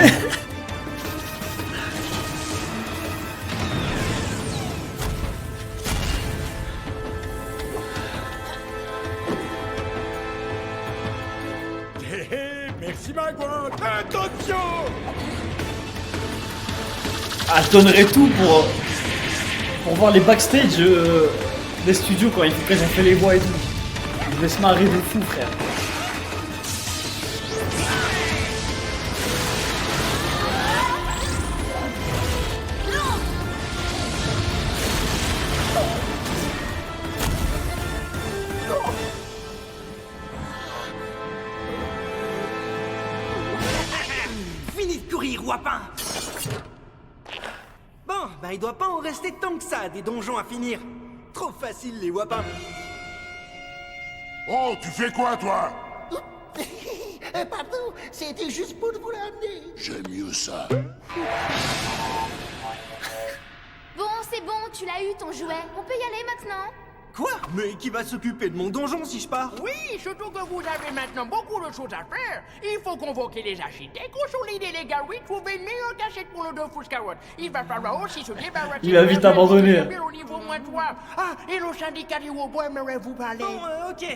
Merci Magua. Attention! Ah, je donnerais tout pour voir les backstage des studios quand ils ont fait les voix et tout. Je vais se marrer de fou, frère. Fini de courir, Wapin! Bon, bah il doit pas en rester tant que ça, des donjons à finir. Trop facile, les Wapins. Oh, tu fais quoi, toi? Pardon, c'était juste pour vous l'amener. J'aime mieux ça. Bon, c'est bon, tu l'as eu ton jouet. On peut y aller maintenant. Quoi? Mais qui va s'occuper de mon donjon si je pars? Oui, surtout que vous avez maintenant beaucoup de choses à faire. Il faut convoquer les architectes, consolider les galeries, trouver une meilleure cachette pour le Dofus-Carotte. Il va falloir aussi se débarrasser... Il va vite abandonner. Au niveau moins 3. Ah, et le syndicat du Robois aimerait vous parler. Bon, ok.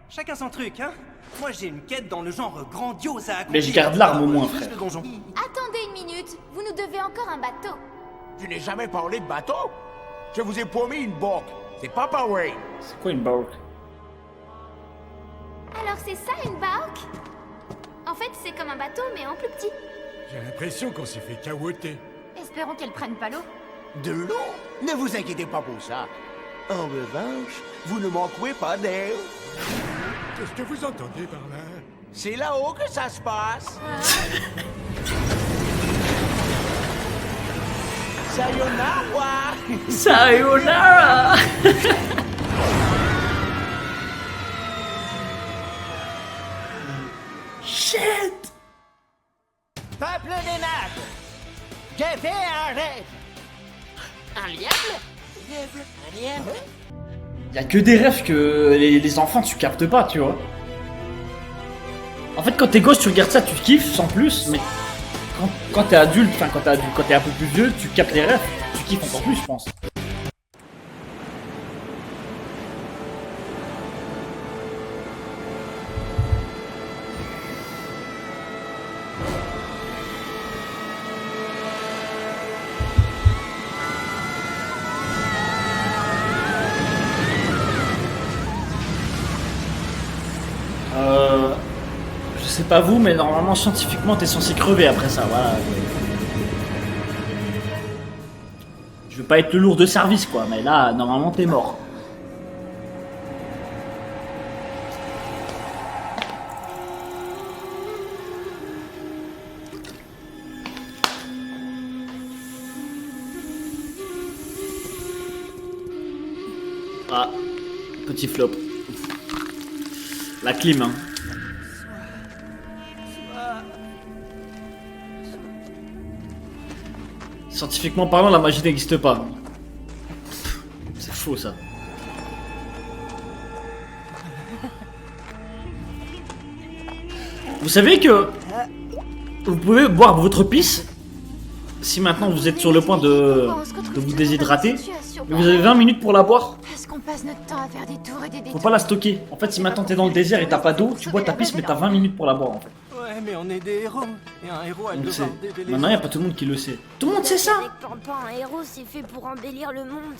Chacun son truc, hein. Moi, j'ai une quête dans le genre grandiose à accomplir. Mais je garde l'arme au moins, frère. Le donjon. Attendez une minute, vous nous devez encore un bateau. Tu n'as jamais parlé de bateau? Je vous ai promis une banque. C'est pas pareil. C'est quoi une barque? Alors c'est ça une barque? En fait, c'est comme un bateau, mais en plus petit. J'ai l'impression qu'on s'est fait cahuoter. Espérons qu'elle prenne pas l'eau. De l'eau? Ne vous inquiétez pas pour ça. En revanche, vous ne manquerez pas d'air. Qu'est-ce que vous entendez par là? C'est là-haut que ça se passe. Sayonara! Sayonara! Shit! Peuple des nattes, j'ai fait un rêve. Un lièvre? Un lièvre? Y'a que des rêves que les enfants tu captes pas, tu vois. En fait, quand t'es gosse, tu regardes ça, tu kiffes sans plus, mais quand t'es adulte, enfin quand t'es un peu plus vieux, tu captes les rêves, tu kiffes encore plus, je pense. Je sais pas vous, mais normalement scientifiquement t'es censé crever après ça, voilà. Je veux pas être le lourd de service quoi, mais là normalement t'es mort. Ah, petit flop. La clim, hein. Scientifiquement parlant, la magie n'existe pas. C'est faux ça. Vous savez que vous pouvez boire votre pisse si maintenant vous êtes sur le point de vous déshydrater. Mais vous avez 20 minutes pour la boire. Est-ce qu'on passe notre temps à faire des tours et des détours? Faut pas la stocker. En fait, si maintenant t'es dans le désert et t'as pas d'eau, tu bois ta pisse, mais t'as 20 minutes pour la boire en fait. Ouais, mais on est des héros. Et un héros a le Donc devoir c'est. d'aider les Maintenant, y a autres. pas tout le monde qui le sait. Tout le monde sait ça. Avec Pampan, un héros, c'est fait pour embellir le monde.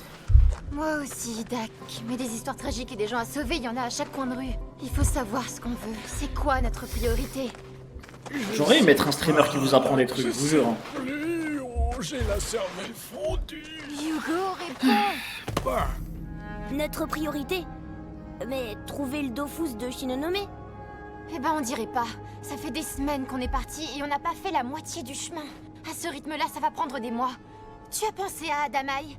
Moi aussi, Dak. Mais des histoires tragiques et des gens à sauver, il y en a à chaque coin de rue. Il faut savoir ce qu'on veut. C'est quoi notre priorité? J'aurais aimé être un streamer qui vous apprend des trucs, je vous jure. Hein. J'ai la cervelle fondue. Hugo, réponds. Notre priorité? Mais trouver le Dofus de Shinonome? Eh ben, on dirait pas. Ça fait des semaines qu'on est parti et on n'a pas fait la moitié du chemin. À ce rythme-là, ça va prendre des mois. Tu as pensé à Adamai?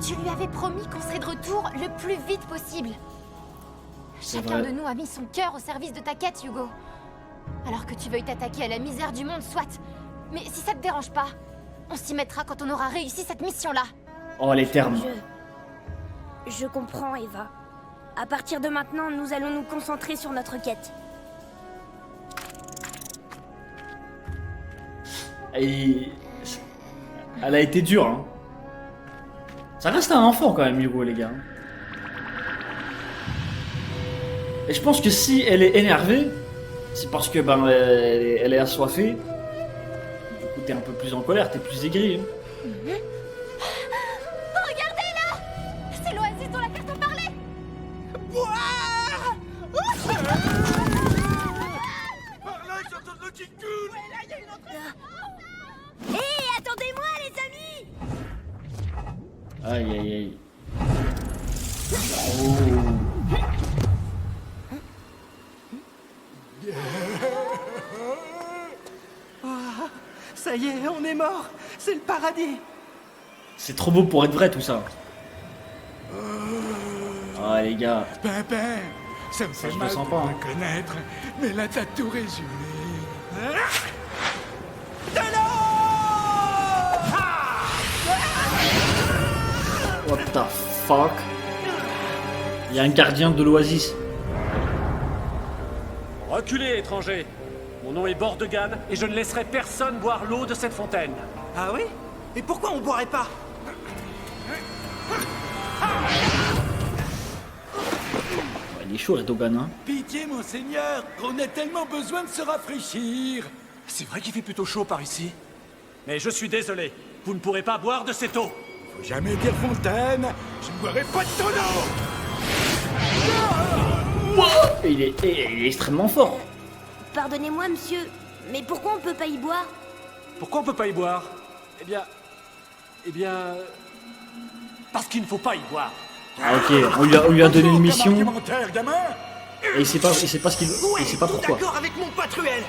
Tu lui avais promis qu'on serait de retour le plus vite possible. Chacun de nous a mis son cœur au service de ta quête, Hugo. Alors que tu veuilles t'attaquer à la misère du monde, soit. Mais si ça te dérange pas, on s'y mettra quand on aura réussi cette mission-là. Oh, les termes. Je comprends, Eva. À partir de maintenant, nous allons nous concentrer sur notre quête. Et... Elle a été dure, hein. Ça reste un enfant quand même, Hugo, les gars. Et je pense que si elle est énervée, c'est parce que ben elle est assoiffée. Du coup, t'es un peu plus en colère, t'es plus aigri. Hein. Regardez là! C'est l'oasis dont la carte a parlé! Hé, attendez-moi, les amis! Aïe aïe aïe. Ah, ça y est, on est mort. C'est le paradis. C'est trop beau pour être vrai tout ça. Ah les gars. Pimpin, ça me fait je le mal sens pour pas, te hein. connaître, mais là t'as tout résumé. What the fuck? Il y a un gardien de l'oasis. Reculez, étrangers. Mon nom est Bordegan et je ne laisserai personne boire l'eau de cette fontaine. Ah oui? Et pourquoi on boirait pas? Il est chaud, Erdogan, hein. Pitié, monseigneur, on a tellement besoin de se rafraîchir. C'est vrai qu'il fait plutôt chaud par ici. Mais je suis désolé, vous ne pourrez pas boire de cette eau. Faut jamais dire fontaine, je ne boirai pas de ton eau. Et il est extrêmement fort. Pardonnez-moi, monsieur, mais pourquoi on peut pas y boire? Pourquoi on peut pas y boire? Eh bien... Parce qu'il ne faut pas y boire. Ah ok, on lui a donné une mission. Argumentaire, gamin. Et il sait pas ce qu'il... Il sait pas pourquoi. D'accord avec mon patruel.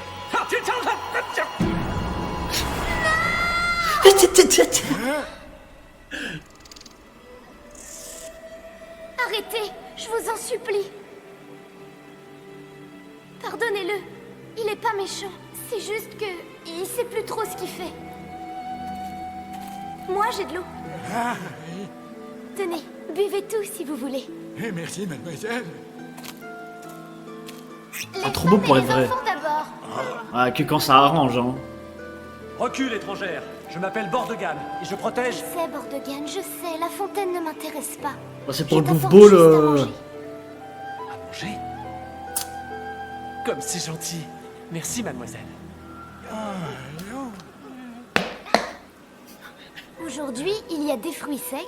Arrêtez, je vous en supplie. Pardonnez-le, il est pas méchant. C'est juste que il sait plus trop ce qu'il fait. Moi, j'ai de l'eau. Ah, Tenez, buvez tout si vous voulez. oui. Merci, mademoiselle. Ah, trop beau pour être vrai. Enfants d'abord. Ah, que quand ça arrange, hein. Recule, étrangère. Je m'appelle Bordegan et je protège... Je sais, Bordegan, je sais, la fontaine ne m'intéresse pas. Bah, c'est pour le Je bouffe t'apporte ball. juste à manger. À manger? Comme c'est gentil. Merci, mademoiselle. Aujourd'hui, il y a des fruits secs,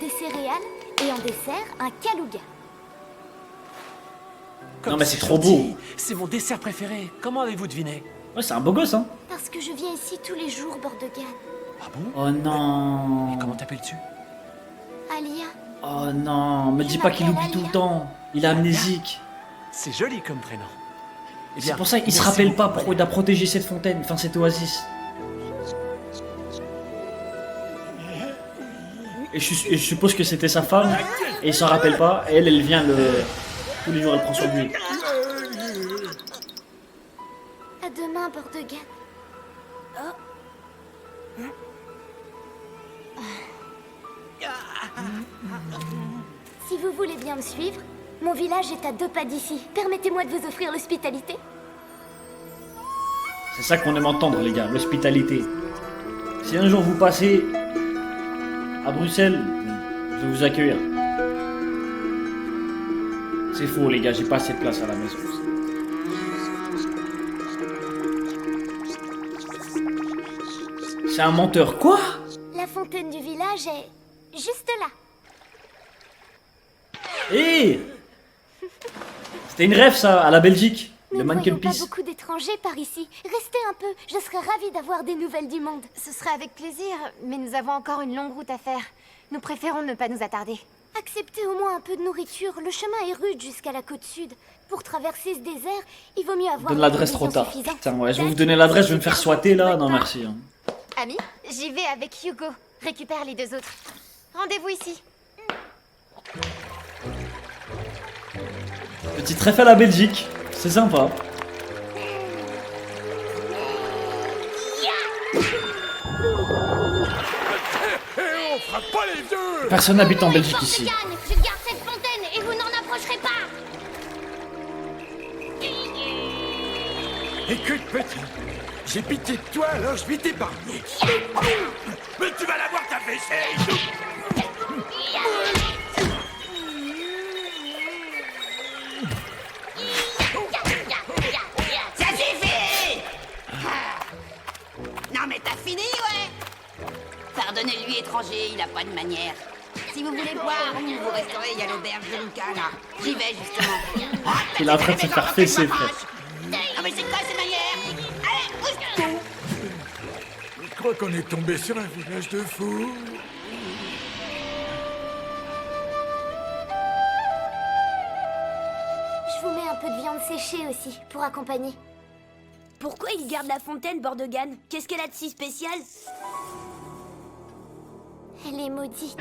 des céréales et en dessert, un calouga. Non mais c'est trop beau. C'est mon dessert préféré. Comment avez-vous deviné? Ouais, c'est un beau gosse, hein. Parce que je viens ici tous les jours, Bordegan. Ah bon? Oh non. Et comment t'appelles-tu? Alia, Oh non, me dis pas qu'il oublie tout le temps. Il est amnésique. C'est joli comme prénom. Eh C'est bien, pour ça qu'il se merci rappelle beaucoup. pas pourquoi il a protégé cette fontaine, enfin cette oasis. Et je suppose que c'était sa femme, et il s'en rappelle pas, et elle vient tous les jours, elle prend soin de lui. à demain, Bordegan. Si vous voulez bien me suivre, mon village est à 2 pas d'ici. Permettez-moi de vous offrir l'hospitalité. C'est ça qu'on aime entendre, les gars, l'hospitalité. Si un jour vous passez à Bruxelles, je vais vous accueillir. C'est faux, les gars, j'ai pas assez de place à la maison. C'est un menteur. Quoi? La fontaine du village est juste là. Hé, c'était une rêve, ça, à la Belgique. Nous Le ne Mannequin voyons pas Peace. beaucoup d'étrangers par ici. Restez un peu, je serais ravie d'avoir des nouvelles du monde. Ce serait avec plaisir, mais nous avons encore une longue route à faire. Nous préférons ne pas nous attarder. Acceptez au moins un peu de nourriture. Le chemin est rude jusqu'à la côte sud. Pour traverser ce désert, il vaut mieux avoir Donne une l'adresse trop provision tard. suffisante. Putain, ouais, je vais vous donner l'adresse, je vais me faire soiter là. Non, merci. hein. Ami, j'y vais avec Hugo. Récupère les deux autres. Rendez-vous ici. Petit trèfle à la Belgique. C'est sympa. On frappe pas les vieux. Personne n'habite en Belgique ici. Bordegan, je garde cette fontaine et vous n'en approcherez pas. Écoute, petit, j'ai pitié de toi, alors je vais t'épargner. Mais tu vas l'avoir ta vaisselle. Ça suffit! Non mais t'as fini, ouais? Pardonnez-lui, étranger, il a pas de manière. Si vous voulez boire, vous resterez, il y a l'auberge de Lucas, là. J'y vais, justement. Il est en train de se faire fesser, frère. Ah mais c'est quoi ces manières? Allez, pousse-toi! Je crois qu'on est tombé sur un village de fous. Je vous mets un peu de viande séchée aussi, pour accompagner. Pourquoi il garde la fontaine, Bordegan? Qu'est-ce qu'elle a de si spécial? Elle est maudite.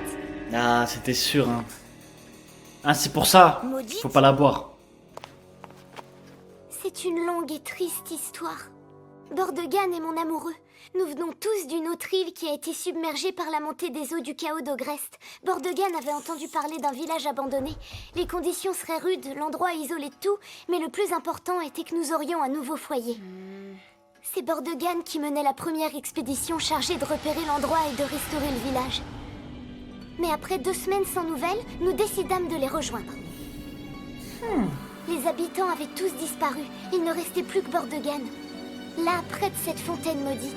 Ah, c'était sûr, hein. Ah, c'est pour ça. Maudite? Faut pas la boire. C'est une longue et triste histoire. Bordegan est mon amoureux. Nous venons tous d'une autre île qui a été submergée par la montée des eaux du chaos d'Ogrest. Bordegan avait entendu parler d'un village abandonné. Les conditions seraient rudes, l'endroit isolé de tout, mais le plus important était que nous aurions un nouveau foyer. C'est Bordegan qui menait la première expédition chargée de repérer l'endroit et de restaurer le village. Mais après 2 semaines sans nouvelles, nous décidâmes de les rejoindre. Les habitants avaient tous disparu. Il ne restait plus que Bordegan. Là, près de cette fontaine maudite.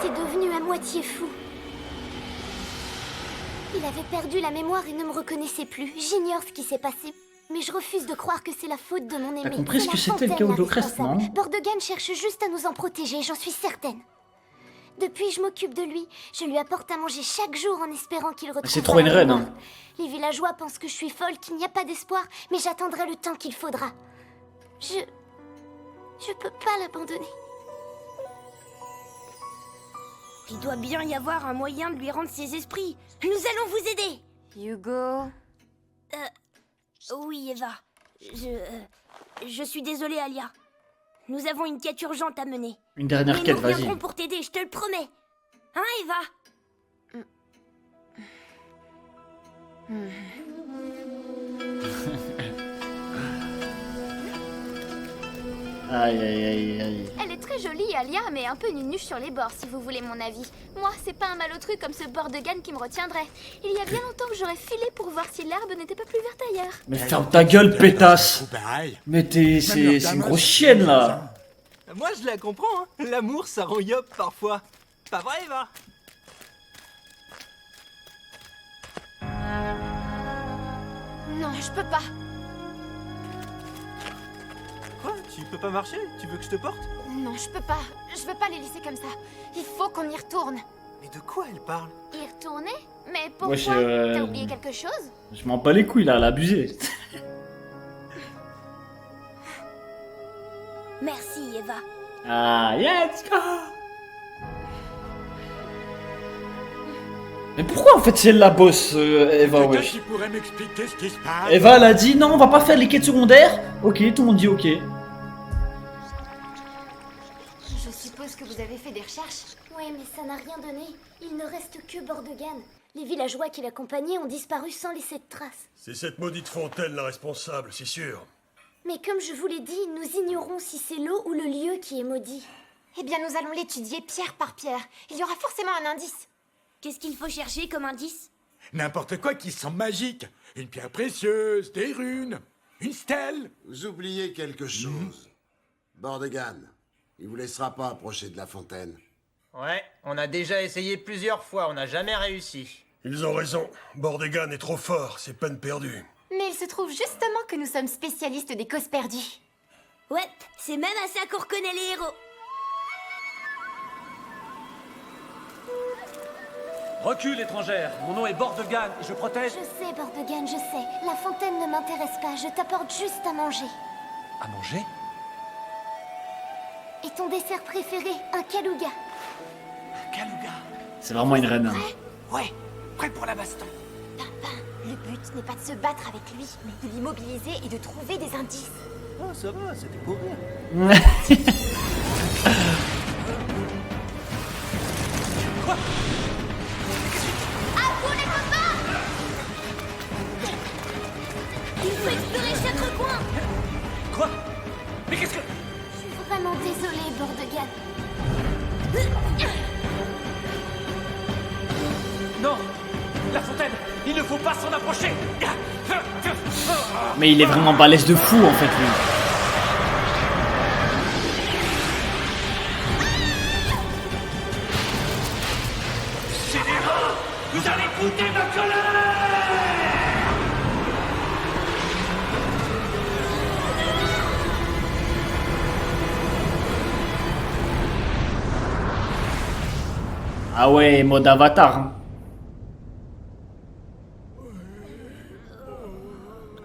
Il était devenu à moitié fou. Il avait perdu la mémoire et ne me reconnaissait plus. J'ignore ce qui s'est passé. Mais je refuse de croire que c'est la faute de mon aimé. T'as compris ce C'est que la c'était le fontaine, chaos la d'Ogrest, non? responsable. Bordegan cherche juste à nous en protéger, j'en suis certaine. Depuis, je m'occupe de lui. Je lui apporte à manger chaque jour en espérant qu'il retrouve. C'est trop une reine, hein. Les villageois pensent que je suis folle, qu'il n'y a pas d'espoir, mais j'attendrai le temps qu'il faudra. Je peux pas l'abandonner. Il doit bien y avoir un moyen de lui rendre ses esprits. Nous allons vous aider. Hugo. Oui, Eva. Je suis désolée, Alia. Nous avons une quête urgente à mener. Une dernière Mais quête, nous vas-y. reviendrons pour t'aider, je te le promets. Hein, Eva? Aïe, aïe, aïe, aïe. Elle est très jolie, Alia, mais un peu nunuche sur les bords, si vous voulez mon avis. Moi, c'est pas un malotru comme ce Bordegan qui me retiendrait. Il y a bien longtemps que j'aurais filé pour voir si l'herbe n'était pas plus verte ailleurs. Mais ferme ta gueule, pétasse. Mais c'est une grosse chienne, là. Moi, je la comprends, hein. L'amour, ça rend yop parfois. Pas vrai, Eva? Non, je peux pas. Quoi? Tu peux pas marcher? Tu veux que je te porte? Non, je peux pas. Je veux pas les laisser comme ça. Il faut qu'on y retourne. Mais de quoi elle parle? Y retourner? Mais pourquoi? Wesh, T'as oublié quelque chose? Je m'en bats les couilles, là, elle a abusé. Merci, Eva. Ah, let's go. Mais pourquoi, en fait, c'est elle la boss, Eva, Quelqu'un wesh? qui pourrait m'expliquer ce qui se passe? Eva, elle a dit, non, on va pas faire les quêtes secondaires. Ok, tout le monde dit ok. Je suppose que vous vous avez fait des recherches? Ouais, mais ça n'a rien donné. Il ne reste que Bordegan. Les villageois qui l'accompagnaient ont disparu sans laisser de traces. C'est cette maudite fontaine la responsable, c'est sûr. Mais comme je vous l'ai dit, nous ignorons si c'est l'eau ou le lieu qui est maudit. Eh bien, nous allons l'étudier pierre par pierre. Il y aura forcément un indice. Qu'est-ce qu'il faut chercher comme indice? N'importe quoi qui sent magique. Une pierre précieuse, des runes, une stèle. Vous oubliez quelque chose. Bordegan, il vous laissera pas approcher de la fontaine. Ouais, on a déjà essayé plusieurs fois, on n'a jamais réussi. Ils ont raison. Bordegan est trop fort, c'est peine perdue. Mais il se trouve justement que nous sommes spécialistes des causes perdues. Ouais, c'est même à ça qu'on reconnaît les héros. Recule, étrangère. Mon nom est Bordegan et je protège... Je sais, Bordegan, je sais. La fontaine ne m'intéresse pas, je t'apporte juste à manger. À manger? Et ton dessert préféré, un kalouga. Kalouga. C'est vraiment une reine. Hein. Ouais, prêt pour la baston. Pimpin, le but n'est pas de se battre avec lui, mais de l'immobiliser et de trouver des indices. Oh, ça va, c'était pour rien. Quoi? À vous les copains! Il faut explorer chaque recoin. Quoi? Mais qu'est-ce que... Je suis vraiment désolée, Bordegan. Non! La fontaine! Il ne faut pas s'en approcher! Mais il est vraiment balèze de fou en fait lui. Scélérats, vous allez goûter ma colère! Ah ouais, mode avatar. Hein.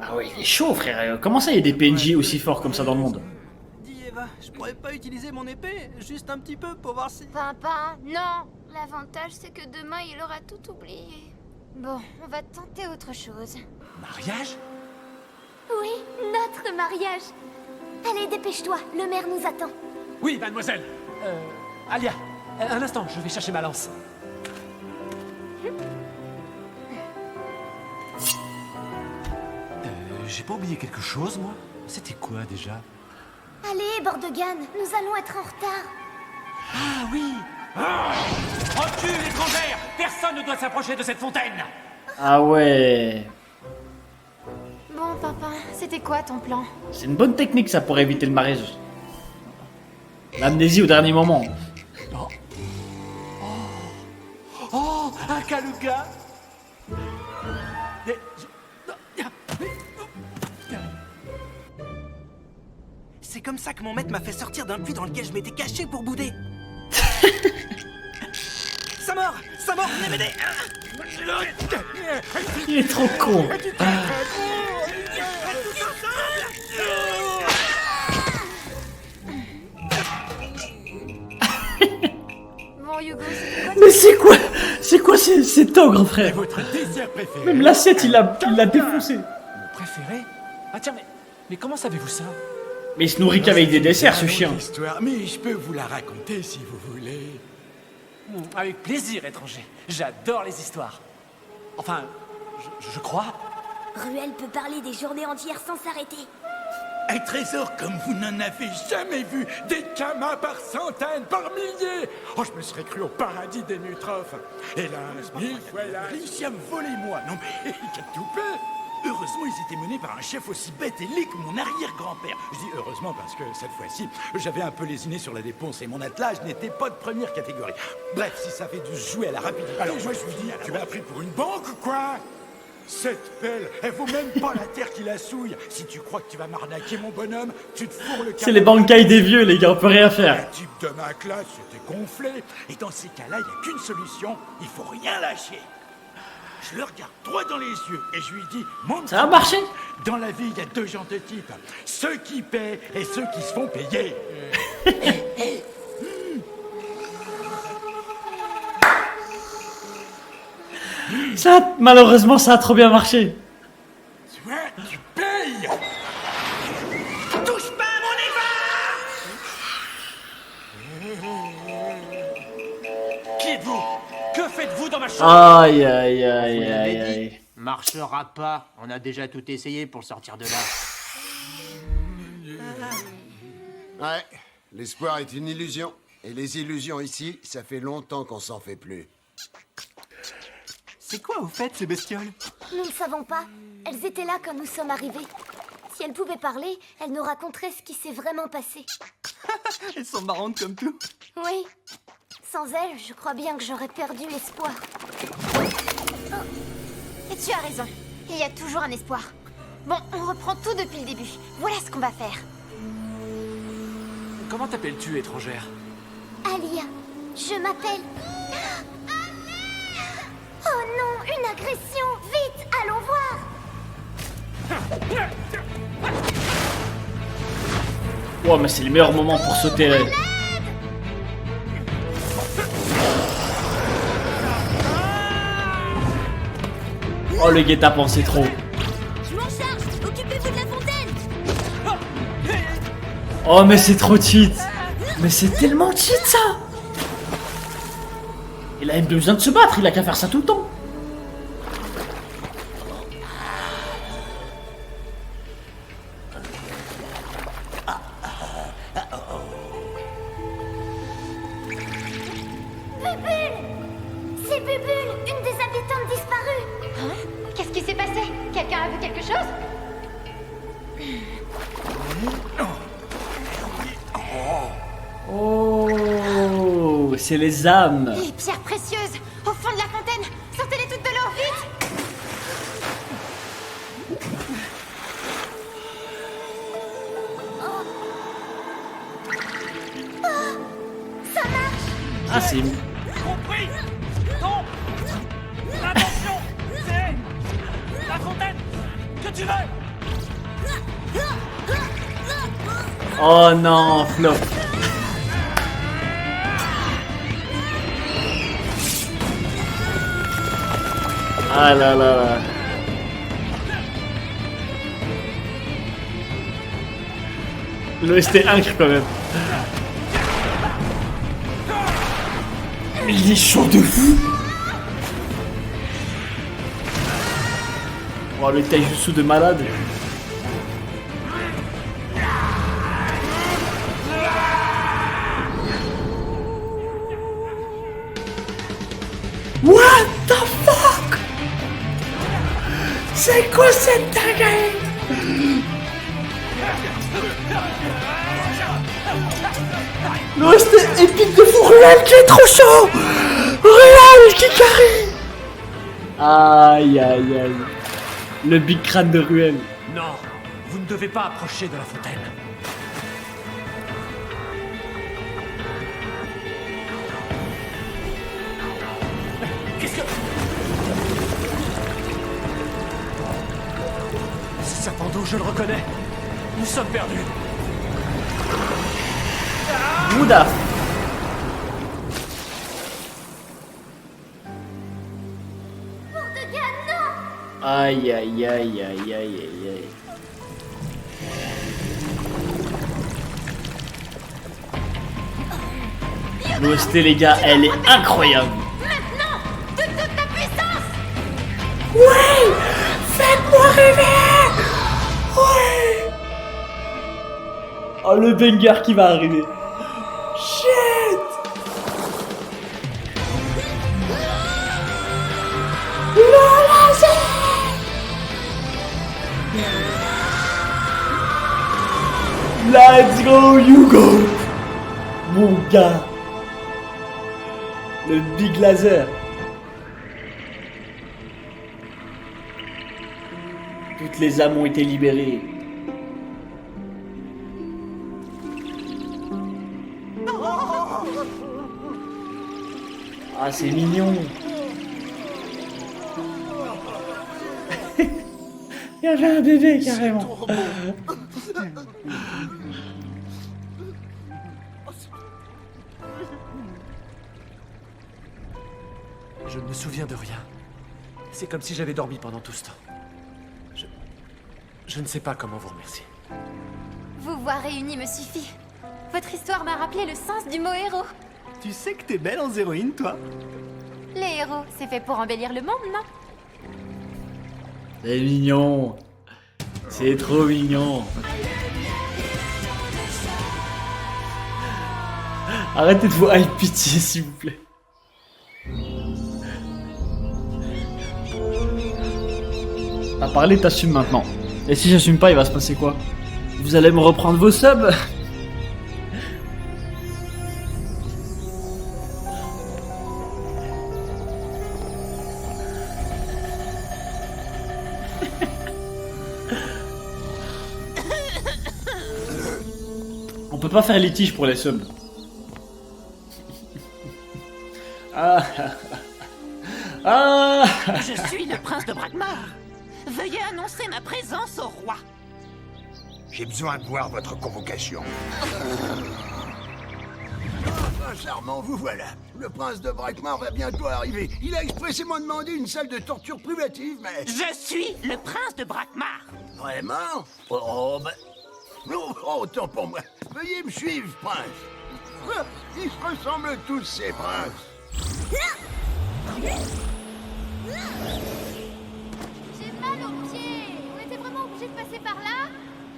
Ah ouais, il est chaud frère. Comment ça il y a des PNJ aussi forts comme ça dans le monde? Dis Eva, je pourrais pas utiliser mon épée, juste un petit peu pour voir si... Pimpin, non! L'avantage, c'est que demain, il aura tout oublié. Bon, on va tenter autre chose. Mariage? Oui, notre mariage. Allez, dépêche-toi, le maire nous attend. Oui, mademoiselle. Alia, un instant, je vais chercher ma lance. J'ai pas oublié quelque chose, moi? C'était quoi, déjà? Allez, Bordegan, nous allons être en retard. Ah oui! Recule, étrangère! Personne ne doit s'approcher de cette fontaine! Ah ouais. Bon, Pimpin, c'était quoi ton plan? C'est une bonne technique ça pour éviter le mariage. L'amnésie au dernier moment. Oh, un kalouga! Mais... C'est comme ça que mon maître m'a fait sortir d'un puits dans lequel je m'étais caché pour bouder. Ça mord, venez m'aider. Il est trop con. Bon, Hugo, c'était quoi? Mais c'est quoi cet ogre frère? Votre dessert préféré? Même l'assiette il l'a défoncé. Mon préféré? Ah tiens, mais comment savez-vous ça? Mais il se nourrit qu'avec des desserts ce chien. Histoire, mais je peux vous la raconter si vous voulez. Avec plaisir, étranger. J'adore les histoires. Enfin, je crois. Ruel peut parler des journées entières sans s'arrêter. Un trésor comme vous n'en avez jamais vu. Des camas par centaines, par milliers. Oh, je me serais cru au paradis des nutrophes. Hélas, 1000 fois là, réussi à me voler moi. Non mais, quel toupet. Heureusement, ils étaient menés par un chef aussi bête et laid que mon arrière-grand-père. Je dis heureusement parce que cette fois-ci, j'avais un peu lésiné sur la dépense et mon attelage n'était pas de première catégorie. Bref, si ça fait du jouer à la rapidité... Alors moi, je vous dis, tu m'as pris pour une banque ou quoi? Cette pelle, elle vaut même pas la terre qui la souille. Si tu crois que tu vas m'arnaquer, mon bonhomme, tu te fourres le... C'est les bancailles des vieux les gars, on peut rien faire. Un type de ma classe, c'était gonflé. Et dans ces cas-là, il n'y a qu'une solution, il faut rien lâcher. Je le regarde droit dans les yeux et je lui dis... Ça va marcher? Dans la vie, il y a deux genres de types. Ceux qui paient et ceux qui se font payer. Ça, malheureusement, ça a trop bien marché. Tu payes. Touche pas à mon Eva! Que faites-vous dans ma chambre? Aïe, aïe, aïe, aïe, aïe. Marchera pas. On a déjà tout essayé pour sortir de là. Ouais, l'espoir est une illusion. Et les illusions ici, ça fait longtemps qu'on s'en fait plus. C'est quoi, au fait, ces bestioles? Nous ne savons pas. Elles étaient là quand nous sommes arrivés. Si elles pouvaient parler, elles nous raconteraient ce qui s'est vraiment passé. Elles sont marrantes comme tout. Oui. Sans elles, je crois bien que j'aurais perdu espoir. Et tu as raison. Il y a toujours un espoir. Bon, on reprend tout depuis le début. Voilà ce qu'on va faire. Comment t'appelles-tu, étrangère? Alia, je m'appelle... Oh non, une agression! Vite, allons voir! Ouais, mais c'est le meilleur moment pour sauter. Oh, le guet-apens, c'est trop. Je m'en charge! Occupez-vous de la fontaine! Oh, mais c'est trop cheat. Mais c'est tellement cheat, ça. Il a même besoin de se battre, il a qu'à faire ça tout le temps. Bubule! C'est Bubule, une des habitantes disparues! Hein? Qu'est-ce qui s'est passé? Quelqu'un a vu quelque chose? Oh, c'est les âmes. Les pierres précieuses! Au fond de la fontaine! Sortez-les toutes de l'eau, vite! Ça marche! Ah, c'est... Compris! Non! Attention! C'est... la fontaine que tu veux! Oh non, flop. Ah là là là. L'OST incre quand même. Mais il est chaud de fou. Oh, le taijutsu de malade. What the fuck? C'est quoi cette dinguerie? L'OST épique de fou, Ruel qui est trop chaud. Ruel qui carré. Aïe aïe aïe. Le big crâne de Ruel. Non, vous ne devez pas approcher de la fontaine. Qu'est-ce que... Ce serpent d'eau, je le reconnais. Nous sommes perdus. Bouddha. Aïe aïe aïe aïe aïe aïe aïe. L'OST les gars, elle est incroyable. Maintenant, de toute ta puissance! Ouais! Faites-moi rêver! Ouais! Oh le banger qui va arriver. Shit! Let's go, Hugo! Mon gars! Le big laser! Toutes les âmes ont été libérées. Ah, c'est mignon! Il y avait un bébé carrément! Je ne me souviens de rien. C'est comme si j'avais dormi pendant tout ce temps. Je ne sais pas comment vous remercier. Vous voir réunis me suffit. Votre histoire m'a rappelé le sens du mot héros. Tu sais que t'es belle en héroïne, toi? Les héros, c'est fait pour embellir le monde, non? C'est mignon. C'est trop mignon. Arrêtez de vous hype, pitié, s'il vous plaît. T'as parlé, t'assumes maintenant. Et si j'assume pas, il va se passer quoi? Vous allez me reprendre vos subs? On peut pas faire litige pour les subs. Ah. Ah. Je suis le prince de Brakmar. Veuillez annoncer ma présence au roi. J'ai besoin de voir votre convocation. Enfin, charmant, vous voilà. Le prince de Brakmar va bientôt arriver. Il a expressément demandé une salle de torture privative, mais... Je suis le prince de Brakmar. Vraiment? Oh, ben... Oh, autant pour moi. Veuillez me suivre, prince. Ils se ressemblent tous, ces princes. J'ai mal aux pieds. On était vraiment obligés de passer par là?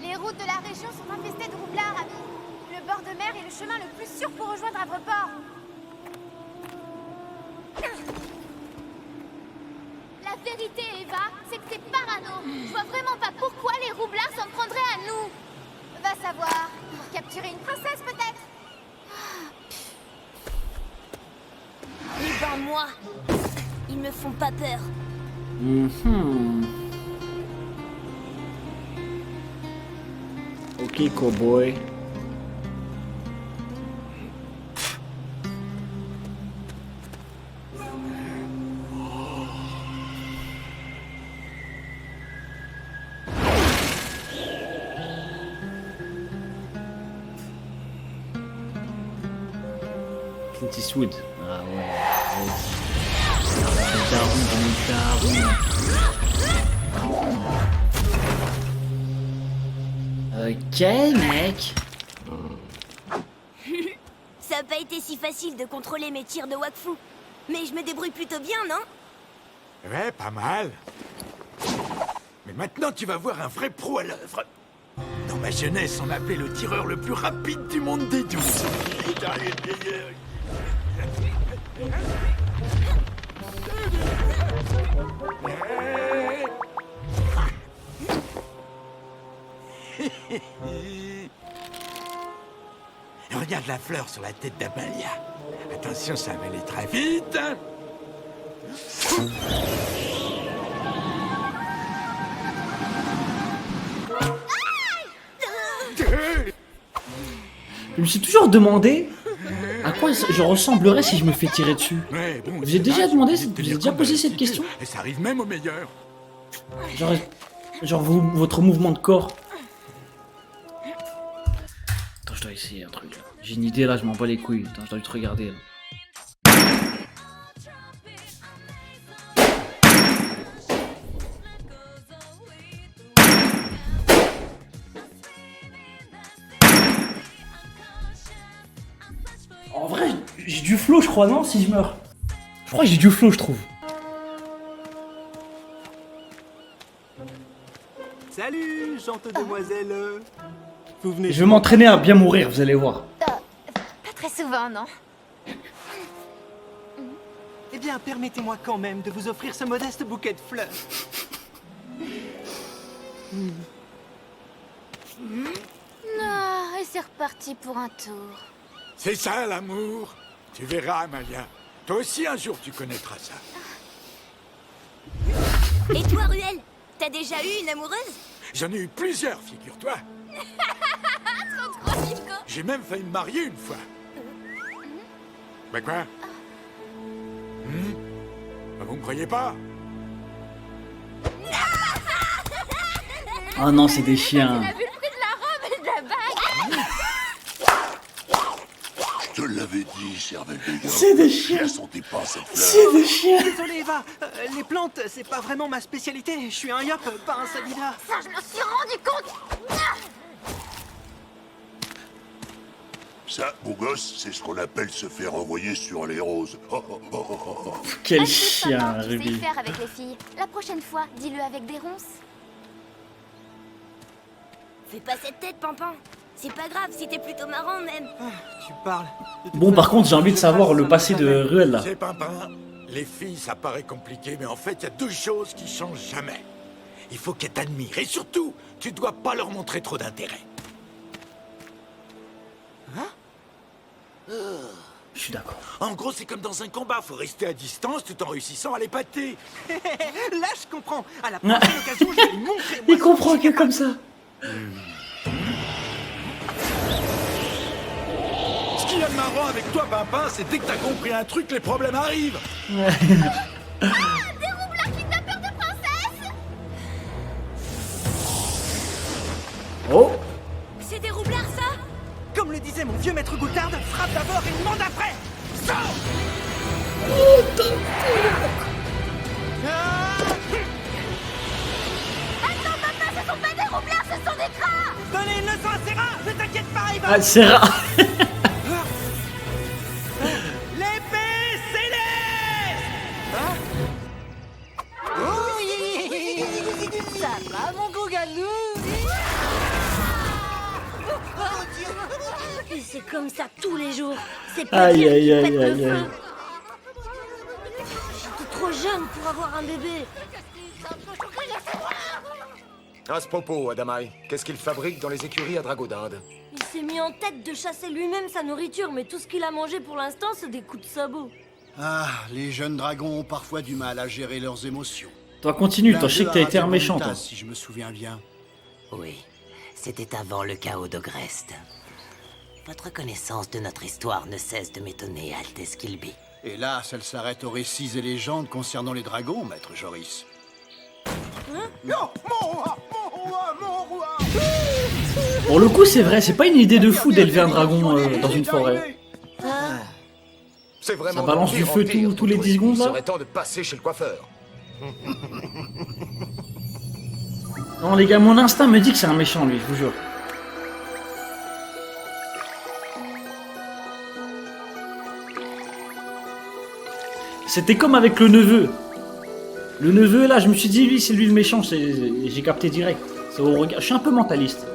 Les routes de la région sont infestées de roublards, amis. Le bord de mer est le chemin le plus sûr pour rejoindre Avreport. La vérité, Eva, c'est que t'es parano. Je vois vraiment pas pourquoi les roublards s'en prendraient à nous. Va savoir. Pour capturer une princesse, peut-être? Eh ben moi, ils me font pas peur. Ok, cowboy. Clint Eastwood. Ah ouais. Ok, mec. Ça a pas été si facile de contrôler mes tirs de Wakfu. Mais je me débrouille plutôt bien, non? Ouais, pas mal. Mais maintenant, tu vas voir un vrai pro à l'œuvre. Dans ma jeunesse, on m'appelait le tireur le plus rapide du monde des 12. Regarde la fleur sur la tête d'Amalia. Attention, ça va aller très vite. Je me suis toujours demandé à quoi je ressemblerais si je me fais tirer dessus. Ouais, bon, Vous avez déjà demandé, vous avez déjà posé cette question? Et ça arrive même au meilleur. Genre votre mouvement de corps. Attends, je dois essayer un truc là. J'ai une idée là, je m'en bats les couilles. Attends, je dois te regarder là. En vrai, j'ai du flow, je crois, non? Si je meurs. Je crois que j'ai du flow, je trouve. Salut, chante demoiselle. Vous venez. Je vais m'entraîner à bien mourir, vous allez voir. Pas très souvent, non? Eh bien, permettez-moi quand même de vous offrir ce modeste bouquet de fleurs. Ah, et c'est reparti pour un tour. C'est ça, l'amour. Tu verras, Amalia. Toi aussi, un jour, tu connaîtras ça. Et toi, Ruel? T'as déjà eu une amoureuse? J'en ai eu plusieurs, figure-toi. Trop Nico. J'ai même failli me marier une fois. Mais quoi? Vous me croyez pas? Oh non, c'est des chiens. T'as vu le prix de la robe et de la bague? Je te l'avais dit, cervelle de gars. C'est des chiens. Ne sentez pas cette fleur. C'est des chiens. Désolé, Eva. Les plantes, c'est pas vraiment ma spécialité. Je suis un yop, pas un salida. Ça, je me suis rendu compte. Ça, mon gosse, c'est ce qu'on appelle se faire envoyer sur les roses. Quel chien, Tu sais le Ruby. faire avec les filles. La prochaine fois, dis-le avec des ronces. Fais pas cette tête, Pimpin. C'est pas grave, c'était plutôt marrant même. Tu parles. Bon, par contre, j'ai envie de savoir le passé de Ruel, là. C'est Pimpin. Les filles, ça paraît compliqué, mais en fait, il y a deux choses qui changent jamais. Il faut qu'elles t'admirent, et surtout, tu dois pas leur montrer trop d'intérêt. Je suis d'accord. En gros, c'est comme dans un combat, faut rester à distance tout en réussissant à les pâter. Là, je comprends. À la prochaine occasion, je vais lui montrer. Il comprend que comme ça. Ce qu'il y a de marrant avec toi, Pimpin, c'est dès que t'as compris un truc, les problèmes arrivent. Des roublards kidnappeurs de princesse. Oh. C'est des roublards, ça? Comme le disait mon vieux maître Goutard, frappe d'abord et demande après. Sors! Attends, papa, ce sont pas des roublards, ce sont des crats. Donnez une leçon à Serra. Ne t'inquiète pas, il va. Ah, c'est rare. L'épée céleste. Ça va, mon gougalou? Et c'est comme ça tous les jours. C'est pas Aïe, dire aïe, qu'il aïe, pète le aïe, feu. aïe. J'étais trop jeune pour avoir un bébé. À ce propos, Adamai, qu'est-ce qu'il fabrique dans les écuries à Dragodinde? Il s'est mis en tête de chasser lui-même sa nourriture, mais tout ce qu'il a mangé pour l'instant, c'est des coups de sabot. Ah, les jeunes dragons ont parfois du mal à gérer leurs émotions. Toi, continue, L'un toi, je sais d'eux que t'as a été un raté méchant, Bontas, toi. si je me souviens bien. Oui, c'était avant le chaos d'Ogrest. Votre connaissance de notre histoire ne cesse de m'étonner, Altesse Kilby. Hélas, elle s'arrête aux récits et légendes concernant les dragons, maître Joris. Non, mon roi, mon roi. Pour le coup, c'est vrai, c'est pas une idée de fou d'élever un dragon dans une forêt. C'est vraiment Ça balance de du pire en feu pire, tous les Toutouille. 10 secondes, Il là. serait temps de passer chez le coiffeur. Non, les gars, mon instinct me dit que c'est un méchant, lui, je vous jure. C'était comme avec le neveu. Le neveu, là, je me suis dit, lui, c'est lui le méchant, j'ai capté direct. C'est au regard. Je suis un peu mentaliste.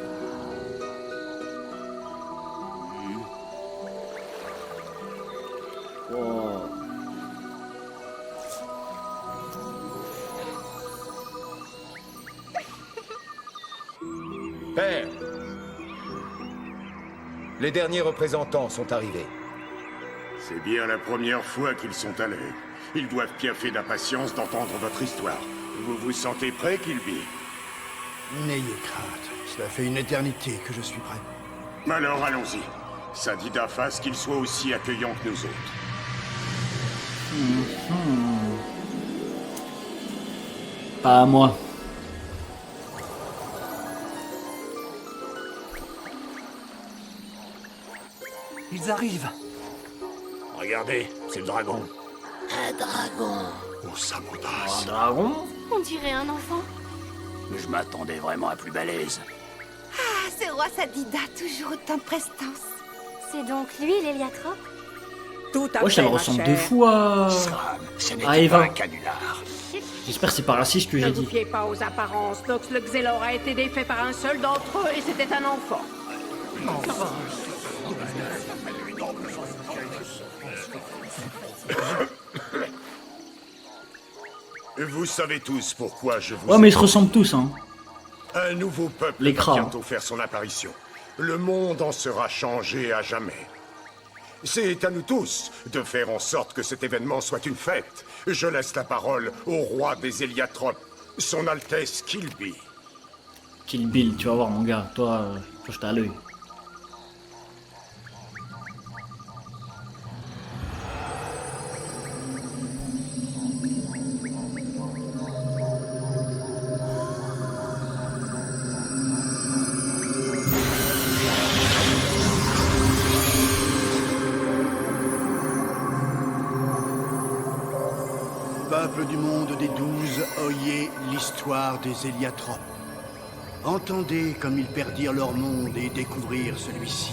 Wow. Père, les derniers représentants sont arrivés. C'est bien la première fois qu'ils sont allés. Ils doivent piaffer d'impatience d'entendre votre histoire. Vous vous sentez prêt, Kilby? N'ayez crainte, cela fait une éternité que je suis prêt. Alors allons-y. Sadida fasse qu'il soit aussi accueillant que nous autres. Pas à moi. Ils arrivent. Regardez, c'est le dragon. Un dragon. Oh, Samondas. Un dragon? On dirait un enfant. Je m'attendais vraiment à plus balèze. Ah, ce roi Sadida, toujours autant de prestance. C'est donc lui, l'héliatrope? Tout à Wesh, fait, elle ma ressemble chère. 2 fois Ce à n'était pas Eva. un canular. J'espère que c'est pas raciste ce que Ne j'ai vous dit. fiez pas aux apparences. Nox le Xelor a été défait par un seul d'entre eux et c'était un enfant. Vous savez tous pourquoi je vous... Ouais, mais ils se ressemblent tous, hein. Un nouveau peuple Les va crats. bientôt faire son apparition. Le monde en sera changé à jamais. C'est à nous tous de faire en sorte que cet événement soit une fête. Je laisse la parole au roi des Héliatropes, son Altesse Kilby. Kill Bill, tu vas voir, mon gars. Toi, je t'ai à l'œil. Peuple du monde des 12, oyez l'histoire des Héliatropes. Entendez comme ils perdirent leur monde et découvrirent celui-ci.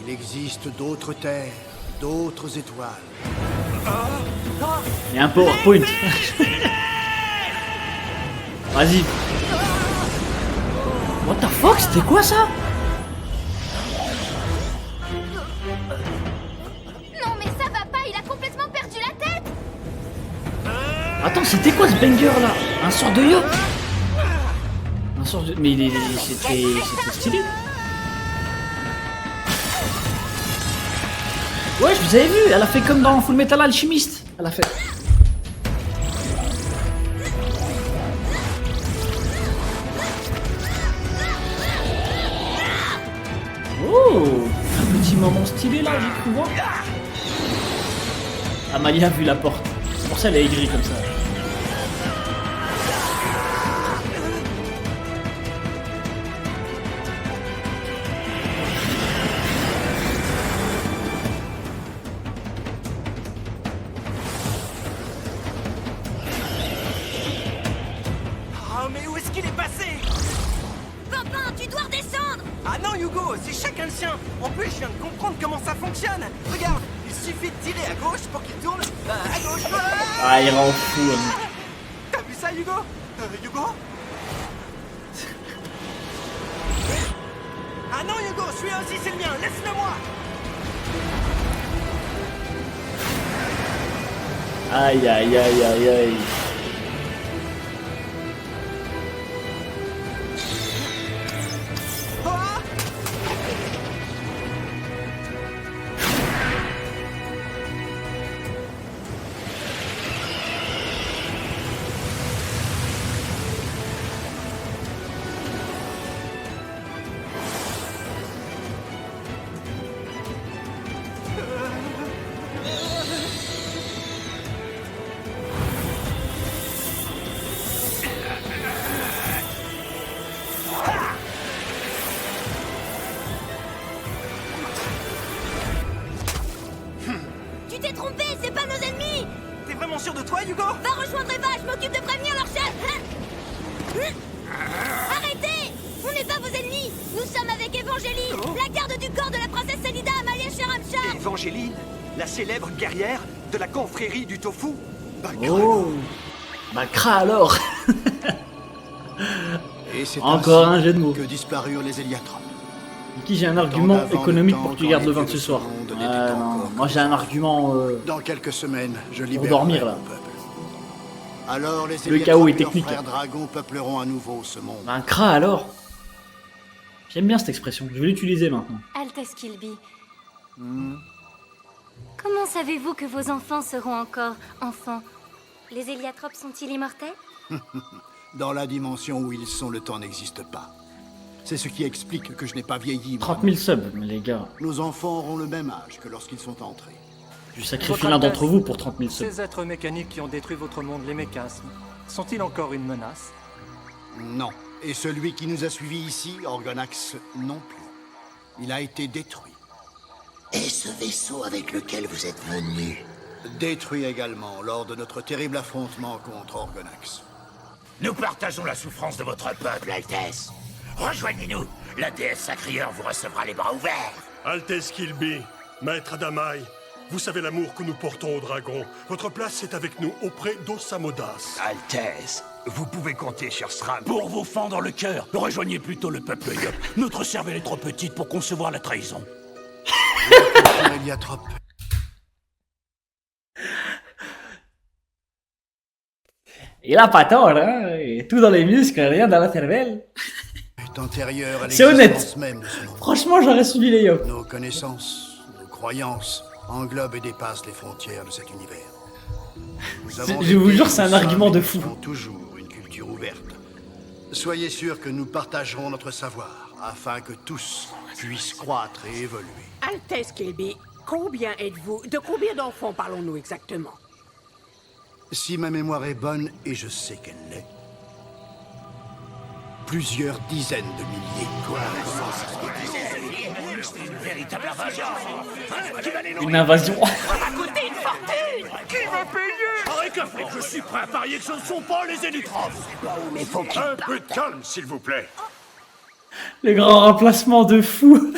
Il existe d'autres terres, d'autres étoiles. Il y a un PowerPoint. Vas-y. What the fuck, c'était quoi ça? Non mais ça va pas, il a complètement perdu la tête. Attends, c'était quoi ce banger là? Un sort de yo? Un sort de... Mais c'était stylé. Ouais, je vous avais vu, elle a fait comme dans Full Metal Alchemist. Elle a fait... Oh, un petit moment stylé là, j'ai cru voir. Amalia a vu la porte. C'est pour ça qu'elle est aigrie comme ça. Oh, mais où est-ce qu'il est passé? Pimpin, tu dois redescendre. Ah non, Hugo, c'est chacun le sien. En plus, je viens de comprendre comment ça fonctionne. Regarde, il suffit de tirer à gauche pour qu'il tourne. À gauche, voilà. Ah, il rend fou. Hein. T'as vu ça, Hugo? Hugo? Ah non, Hugo, celui-là aussi, c'est le mien. Laisse-le-moi. Aïe, aïe, aïe, aïe, aïe. Tu t'es trompé, c'est pas nos ennemis. T'es vraiment sûr de toi, Hugo? Va rejoindre Eva, je m'occupe de prévenir leur chef. Arrêtez! On n'est pas vos ennemis. Nous sommes avec Évangélie, la garde du corps de la princesse Selida Amalia Sharamshar. Évangélie, la célèbre guerrière de la confrérie du tofu. Oh, Macra alors. Et c'est Encore ainsi un jeu de mots. que disparurent les Héliatropes. Qui j'ai un argument économique pour que tu gardes le vin de ce soir. Non, moi j'ai un argument Dans quelques semaines, je pour libérerai dormir là. mon peuple. Alors les Le chaos est Héliatropes et leurs technique. frères dragons peupleront à nouveau ce monde. Un cra alors. J'aime bien cette expression, je vais l'utiliser maintenant. Altesse Kilby. Comment savez-vous que vos enfants seront encore enfants? Les Héliatropes sont-ils immortels? Dans la dimension où ils sont, le temps n'existe pas. C'est ce qui explique que je n'ai pas vieilli. 30 000 subs, mais les gars. Nos enfants auront le même âge que lorsqu'ils sont entrés. Je sacrifie l'un d'entre vous pour 30 000 subs. Ces êtres mécaniques qui ont détruit votre monde, les mécasmes, sont-ils encore une menace? Non. Et celui qui nous a suivis ici, Orgonax, non plus. Il a été détruit. Et ce vaisseau avec lequel vous êtes venu? Détruit également lors de notre terrible affrontement contre Orgonax. Nous partageons la souffrance de votre peuple, Altesse. Rejoignez-nous. La déesse Sacrieur vous recevra les bras ouverts. Altesse Kilby, maître Adamai, vous savez l'amour que nous portons au dragon. Votre place est avec nous auprès d'Osamodas. Altesse, vous pouvez compter sur Sram pour vous fendre le cœur. Rejoignez plutôt le peuple Yop. Notre cervelle est trop petite pour concevoir la trahison. Héliatrope. Il a pas tort, hein. Et tout dans les muscles, rien dans la cervelle. Antérieure à C'est honnête. l'existence même de ce monde. Franchement, j'aurais suivi les yop. Nos connaissances, nos croyances englobent et dépassent les frontières de cet univers. Nous avons Je vous été, jure, c'est un nous argument sommes de et fou. nous serons toujours une culture ouverte. Soyez sûrs que nous partagerons notre savoir afin que tous puissent croître et évoluer. Altesse Kilby, combien êtes-vous? De combien d'enfants parlons-nous exactement? Si ma mémoire est bonne, et je sais qu'elle l'est, plusieurs dizaines de milliers. Une invasion. Ça va coûter une fortune. Qui va payer? Récafé, je suis prêt à parier que ce ne sont pas les Héliatropes. Mais faut qu'il un peu de calme, s'il vous plaît. Le grand remplacement de fou.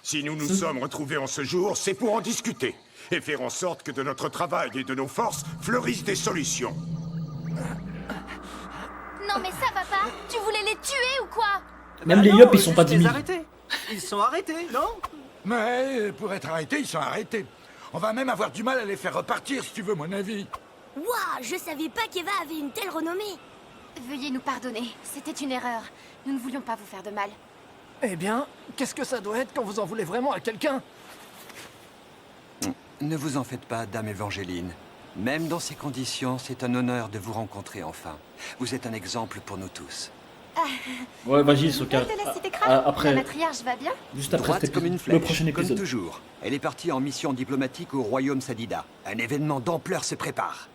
Si nous nous sommes retrouvés en ce jour, c'est pour en discuter. Et faire en sorte que de notre travail et de nos forces fleurissent des solutions. Non mais ça va pas. Tu voulais les tuer ou quoi? Même les Yop, ils sont pas 10 000. Ils sont arrêtés, non? Mais pour être arrêtés, ils sont arrêtés. On va même avoir du mal à les faire repartir, si tu veux mon avis. Waouh, je savais pas qu'Eva avait une telle renommée. Veuillez nous pardonner, c'était une erreur. Nous ne voulions pas vous faire de mal. Eh bien, qu'est-ce que ça doit être quand vous en voulez vraiment à quelqu'un? Ne vous en faites pas, Dame Évangéline. Même dans ces conditions, c'est un honneur de vous rencontrer enfin. Vous êtes un exemple pour nous tous. Ouais, vas-y, Sokka. De la cité Kra, Après, la matriarche va bien? juste après Droite cet comme une épisode, flèche, le prochain comme épisode. toujours. Elle est partie en mission diplomatique au royaume Sadida. Un événement d'ampleur se prépare.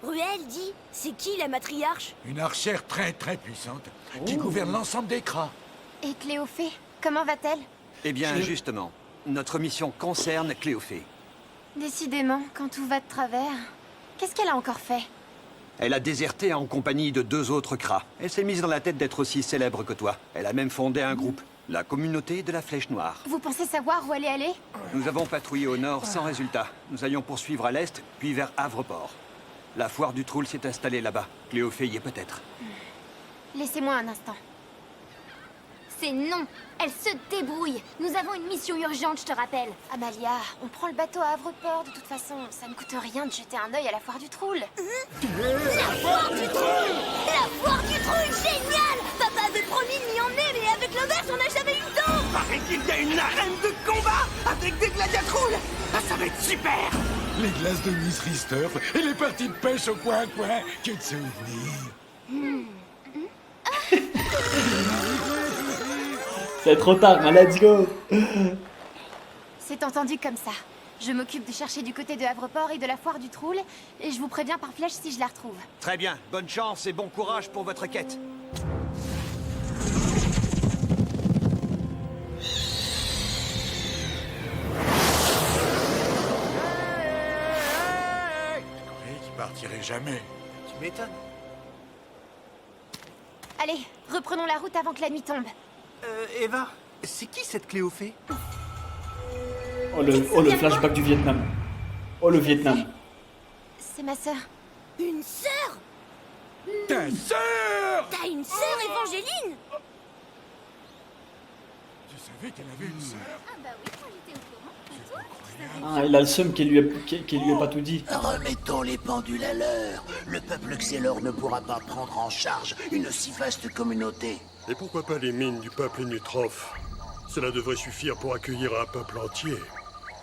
Ruel dit, c'est qui la matriarche? Une archère très puissante qui gouverne l'ensemble des Kra. Et Cléophée, comment va-t-elle? Eh bien, justement, notre mission concerne Cléophée. Décidément, quand tout va de travers... Qu'est-ce qu'elle a encore fait? Elle a déserté en compagnie de 2 autres Kra. Elle s'est mise dans la tête d'être aussi célèbre que toi. Elle a même fondé un groupe, la communauté de la Flèche Noire. Vous pensez savoir où elle est allée? Nous avons patrouillé au nord sans résultat. Nous allions poursuivre à l'est, puis vers Havreport. La foire du Troul s'est installée là-bas. Cléophée y est peut-être. Laissez-moi un instant. C'est non. Elle se débrouille. Nous avons une mission urgente, je te rappelle. Amalia, on prend le bateau à Havreport. De toute façon, ça ne coûte rien de jeter un œil à la foire du Troul. La foire du Troul! La foire du Troul, génial! Papa avait promis de m'y emmener, mais avec l'auberge, on n'a jamais eu le temps! Paraît qu'il y a une arène de combat avec des gladiatroules. Ah, ça va être super. Les glaces de Miss Rister et les parties de pêche au coin-coin. Que de souvenirs. C'est trop tard, hein, let's go. C'est entendu comme ça. Je m'occupe de chercher du côté de Havreport et de la foire du Troul, et je vous préviens par flèche si je la retrouve. Très bien, bonne chance et bon courage pour votre quête. Je qui partirait jamais. Tu m'étonnes. Allez, reprenons la route avant que la nuit tombe. Eva, c'est qui cette Cléophée? Oh le flashback du Vietnam. Oh le Vietnam. C'est ma sœur. Une sœur? Ta sœur! T'as une sœur, Évangéline? Tu savais qu'elle avait une sœur? Ah bah oui, moi j'étais au courant. Et toi? Ah, il a le seum qu'elle lui a pas tout dit. Remettons les pendules à l'heure. Le peuple Xelor ne pourra pas prendre en charge une si vaste communauté. Et pourquoi pas les mines du peuple Nutrof? Cela devrait suffire pour accueillir un peuple entier.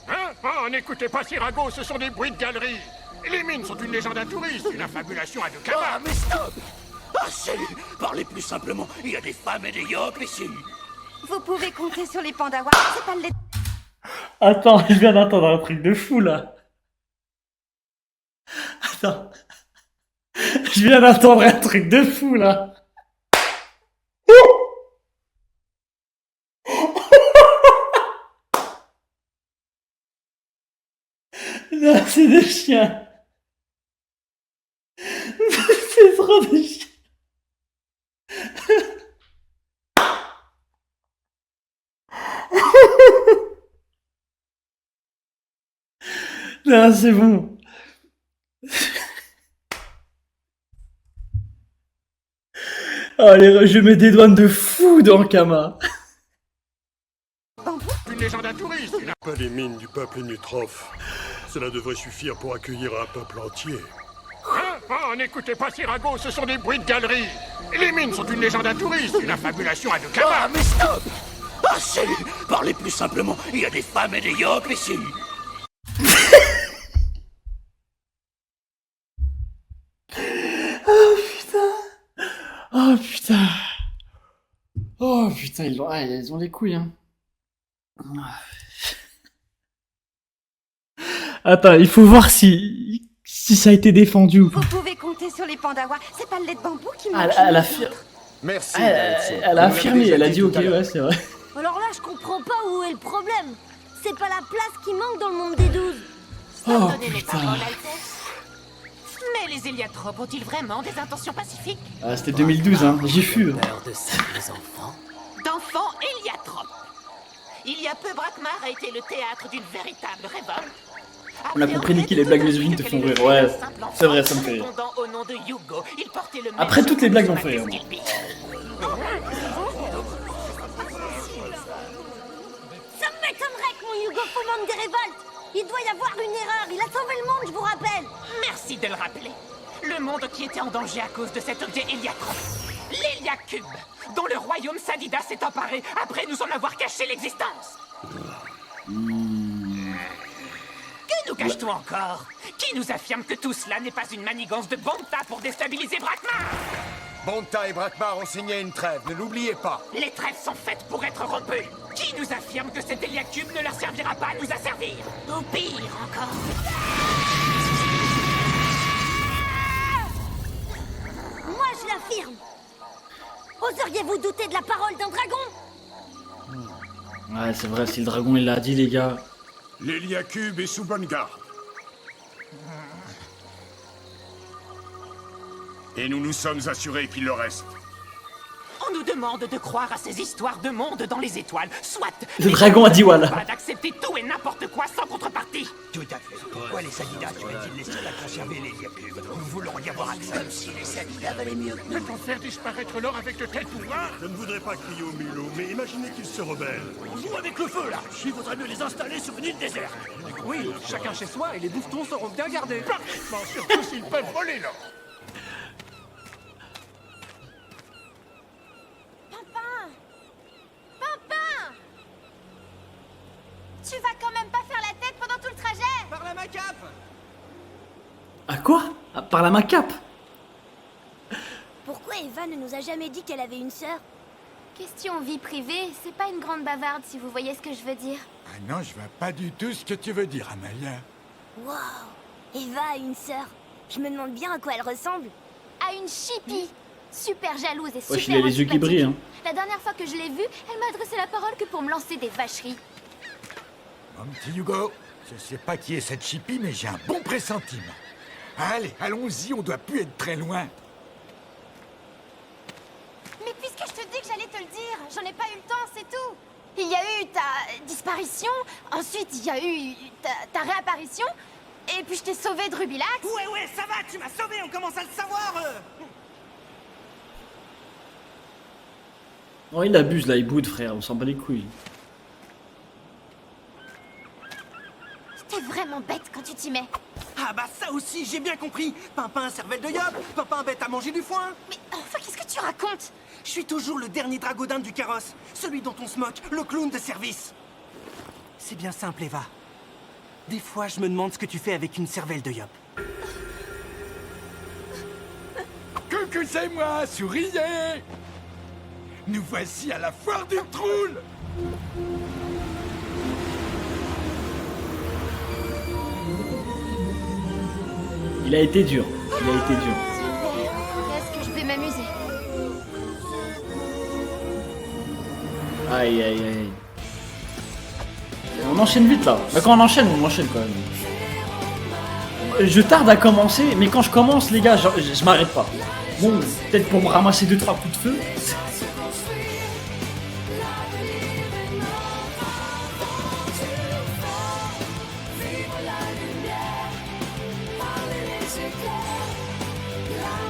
Hein? Oh, n'écoutez pas Sirago, ce sont des bruits de galerie. Les mines sont une légende à touristes, une affabulation à deux Ah, camarades. mais stop. Assez. Parlez plus simplement. Il y a des femmes et des yop ici. Vous pouvez compter sur les Pandawas, c'est pas le lait. Attends, je viens d'entendre un truc de fou là. Attends. Je viens d'entendre un truc de fou là. Non, c'est des chiens. C'est trop des chiens. Non, c'est bon. Allez, je mets des douanes de fou dans Kama. Une légende à touristes, une Pas les mines du peuple Nutrof. Cela devrait suffir pour accueillir un peuple entier. Hein? Oh, n'écoutez pas Sirago, ce sont des bruits de galerie. Les mines sont une légende à touristes, une affabulation à deux Ah, camarades. mais stop. Assez. Parlez plus simplement. Il y a des femmes et des yop ici. Oh putain. Oh putain. Oh putain, ils ont les couilles, hein. Attends, il faut voir si ça a été défendu ou pas. Vous pouvez compter sur les Pandawas, c'est pas le lait de bambou qui manque. Elle a Merci. elle a affirmé, elle a dit ok, ouais, c'est vrai. Alors là, je comprends pas où est le problème. C'est pas la place qui manque dans le monde des 12. Oh Pardonnez mes putain. paroles, Altesse. Mais les Héliatropes ont-ils vraiment des intentions pacifiques? Ah, c'était 2012, hein, j'y fus. Peur de simples enfants. D'enfants Héliatropes. Il y a peu, Brakmar a été le théâtre d'une véritable révolte. On a compris Niki, les blagues misogynes te font rire. Ouais, c'est vrai, ça me fait rire. Au nom de Hugo, il portait le Après, toutes les blagues m'ont fait rire. Ça m'étonnerait que mon Hugo fomente des révoltes. Il doit y avoir une erreur. Il a sauvé le monde, je vous rappelle. Merci de le rappeler. Le monde qui était en danger à cause de cet objet héliacrope. L'Héliacube, dont le royaume Sadida s'est emparé après nous en avoir caché l'existence. Que nous cache-t-on encore? Qui nous affirme que tout cela n'est pas une manigance de Bonta pour déstabiliser Brakmar? Bonta et Brakmar ont signé une trêve, ne l'oubliez pas. Les trêves sont faites pour être rompues. Qui nous affirme que cet Héliacube ne leur servira pas à nous asservir? Ou pire encore. Moi, je l'affirme. Oseriez-vous douter de la parole d'un dragon? Ouais, c'est vrai, si le dragon il l'a dit, les gars. L'Héliacube est sous bonne garde. Et nous nous sommes assurés qu'il le reste. On nous demande de croire à ces histoires de monde dans les étoiles. Soit Le dragon a dit voilà. pas d'accepter tout et n'importe quoi sans contrepartie. Tout à fait. Pourquoi les Sadidas seraient-ils les seuls à conserver l'Héliacube? Nous voulons y avoir accès. Comme si les Sadidas valaient mieux que nous. Peut-on faire disparaître l'or avec de tels pouvoirs? Je ne voudrais pas crier au mulot, mais imaginez qu'ils se rebellent. On joue avec le feu, là. Il vaudrait mieux les installer sur une île déserte. Oui, chacun chez soi et les bouffetons seront bien gardés. Parfaitement, surtout s'ils peuvent voler l'or. Pimpin! Tu vas quand même pas faire la tête pendant tout le trajet? Par la macape! À quoi? Par la macape? Pourquoi Eva ne nous a jamais dit qu'elle avait une sœur? Question vie privée, c'est pas une grande bavarde si vous voyez ce que je veux dire. Ah non, je vois pas du tout ce que tu veux dire, Amalia. Waouh! Eva a une sœur. Je me demande bien à quoi elle ressemble. À une chipie. Super jalouse et super Wesh, il a les yeux qui antipathique. brillent, hein. La dernière fois que je l'ai vue, elle m'a adressé la parole que pour me lancer des vacheries. Mon petit Hugo, je sais pas qui est cette chipie, mais j'ai un bon pressentiment. Allez, allons-y, on doit plus être très loin. Mais puisque je te dis que j'allais te le dire, j'en ai pas eu le temps, c'est tout. Il y a eu ta disparition, ensuite il y a eu ta réapparition, et puis je t'ai sauvé de Rubilax. Ouais, ça va, tu m'as sauvé, on commence à le savoir. Oh, il abuse là, il boude, frère, on s'en bat les couilles. T'es vraiment bête quand tu t'y mets. Ah bah ça aussi, j'ai bien compris. Pimpin, cervelle de Yop, Pimpin, bête à manger du foin. Mais enfin, qu'est-ce que tu racontes? Je suis toujours le dernier dragodin du carrosse, celui dont on se moque, le clown de service. C'est bien simple, Eva. Des fois, je me demande ce que tu fais avec une cervelle de Yop. Coucou, c'est moi, souriez! Nous voici à la foire du Troul! Il a été dur. Il a été dur. Super. Est-ce que je vais m'amuser? Aïe, aïe, aïe. On enchaîne vite là. Bah, quand on enchaîne quand même. Je tarde à commencer, mais quand je commence, les gars, je m'arrête pas. Bon, peut-être pour me ramasser 2-3 coups de feu.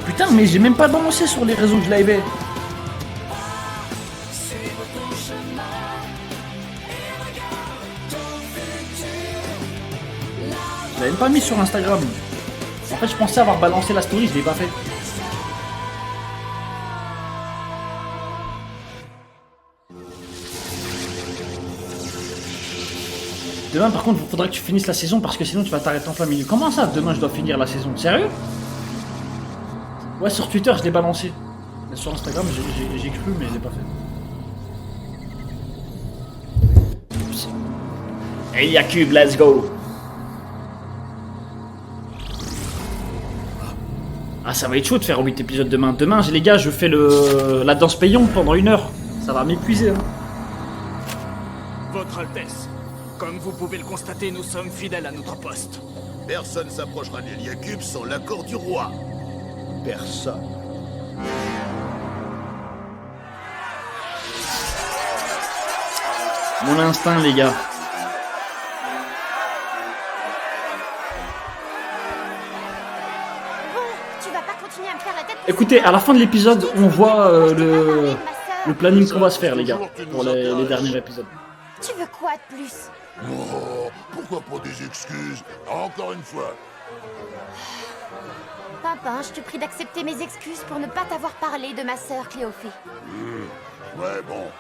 Putain, mais j'ai même pas balancé sur les réseaux que je l'avais. Je l'avais même pas mis sur Instagram. En fait, je pensais avoir balancé la story, je l'ai pas fait. Demain, par contre, il faudra que tu finisses la saison parce que sinon tu vas t'arrêter en plein milieu. Comment ça, demain, je dois finir la saison? Sérieux? Ouais, sur Twitter, je l'ai balancé. Mais sur Instagram, j'ai cru, mais je l'ai pas fait. Héliacube, let's go! Ah, ça va être chaud de faire 8 épisodes demain. Demain, les gars, je fais la danse payante pendant 1 heure. Ça va m'épuiser. Hein. Votre Altesse, comme vous pouvez le constater, nous sommes fidèles à notre poste. Personne s'approchera de l'Héliacube sans l'accord du roi. Personne. Mon instinct, les gars. Bon, tu vas pas continuer à me faire la tête. Écoutez, à la fin de l'épisode, on voit le planning qu'on va se faire, les gars, pour les derniers épisodes. Tu veux quoi de plus? Oh, pourquoi pas des excuses? Encore une fois. Pimpin, je te prie d'accepter mes excuses pour ne pas t'avoir parlé de ma sœur Cléophée. Ouais, bon.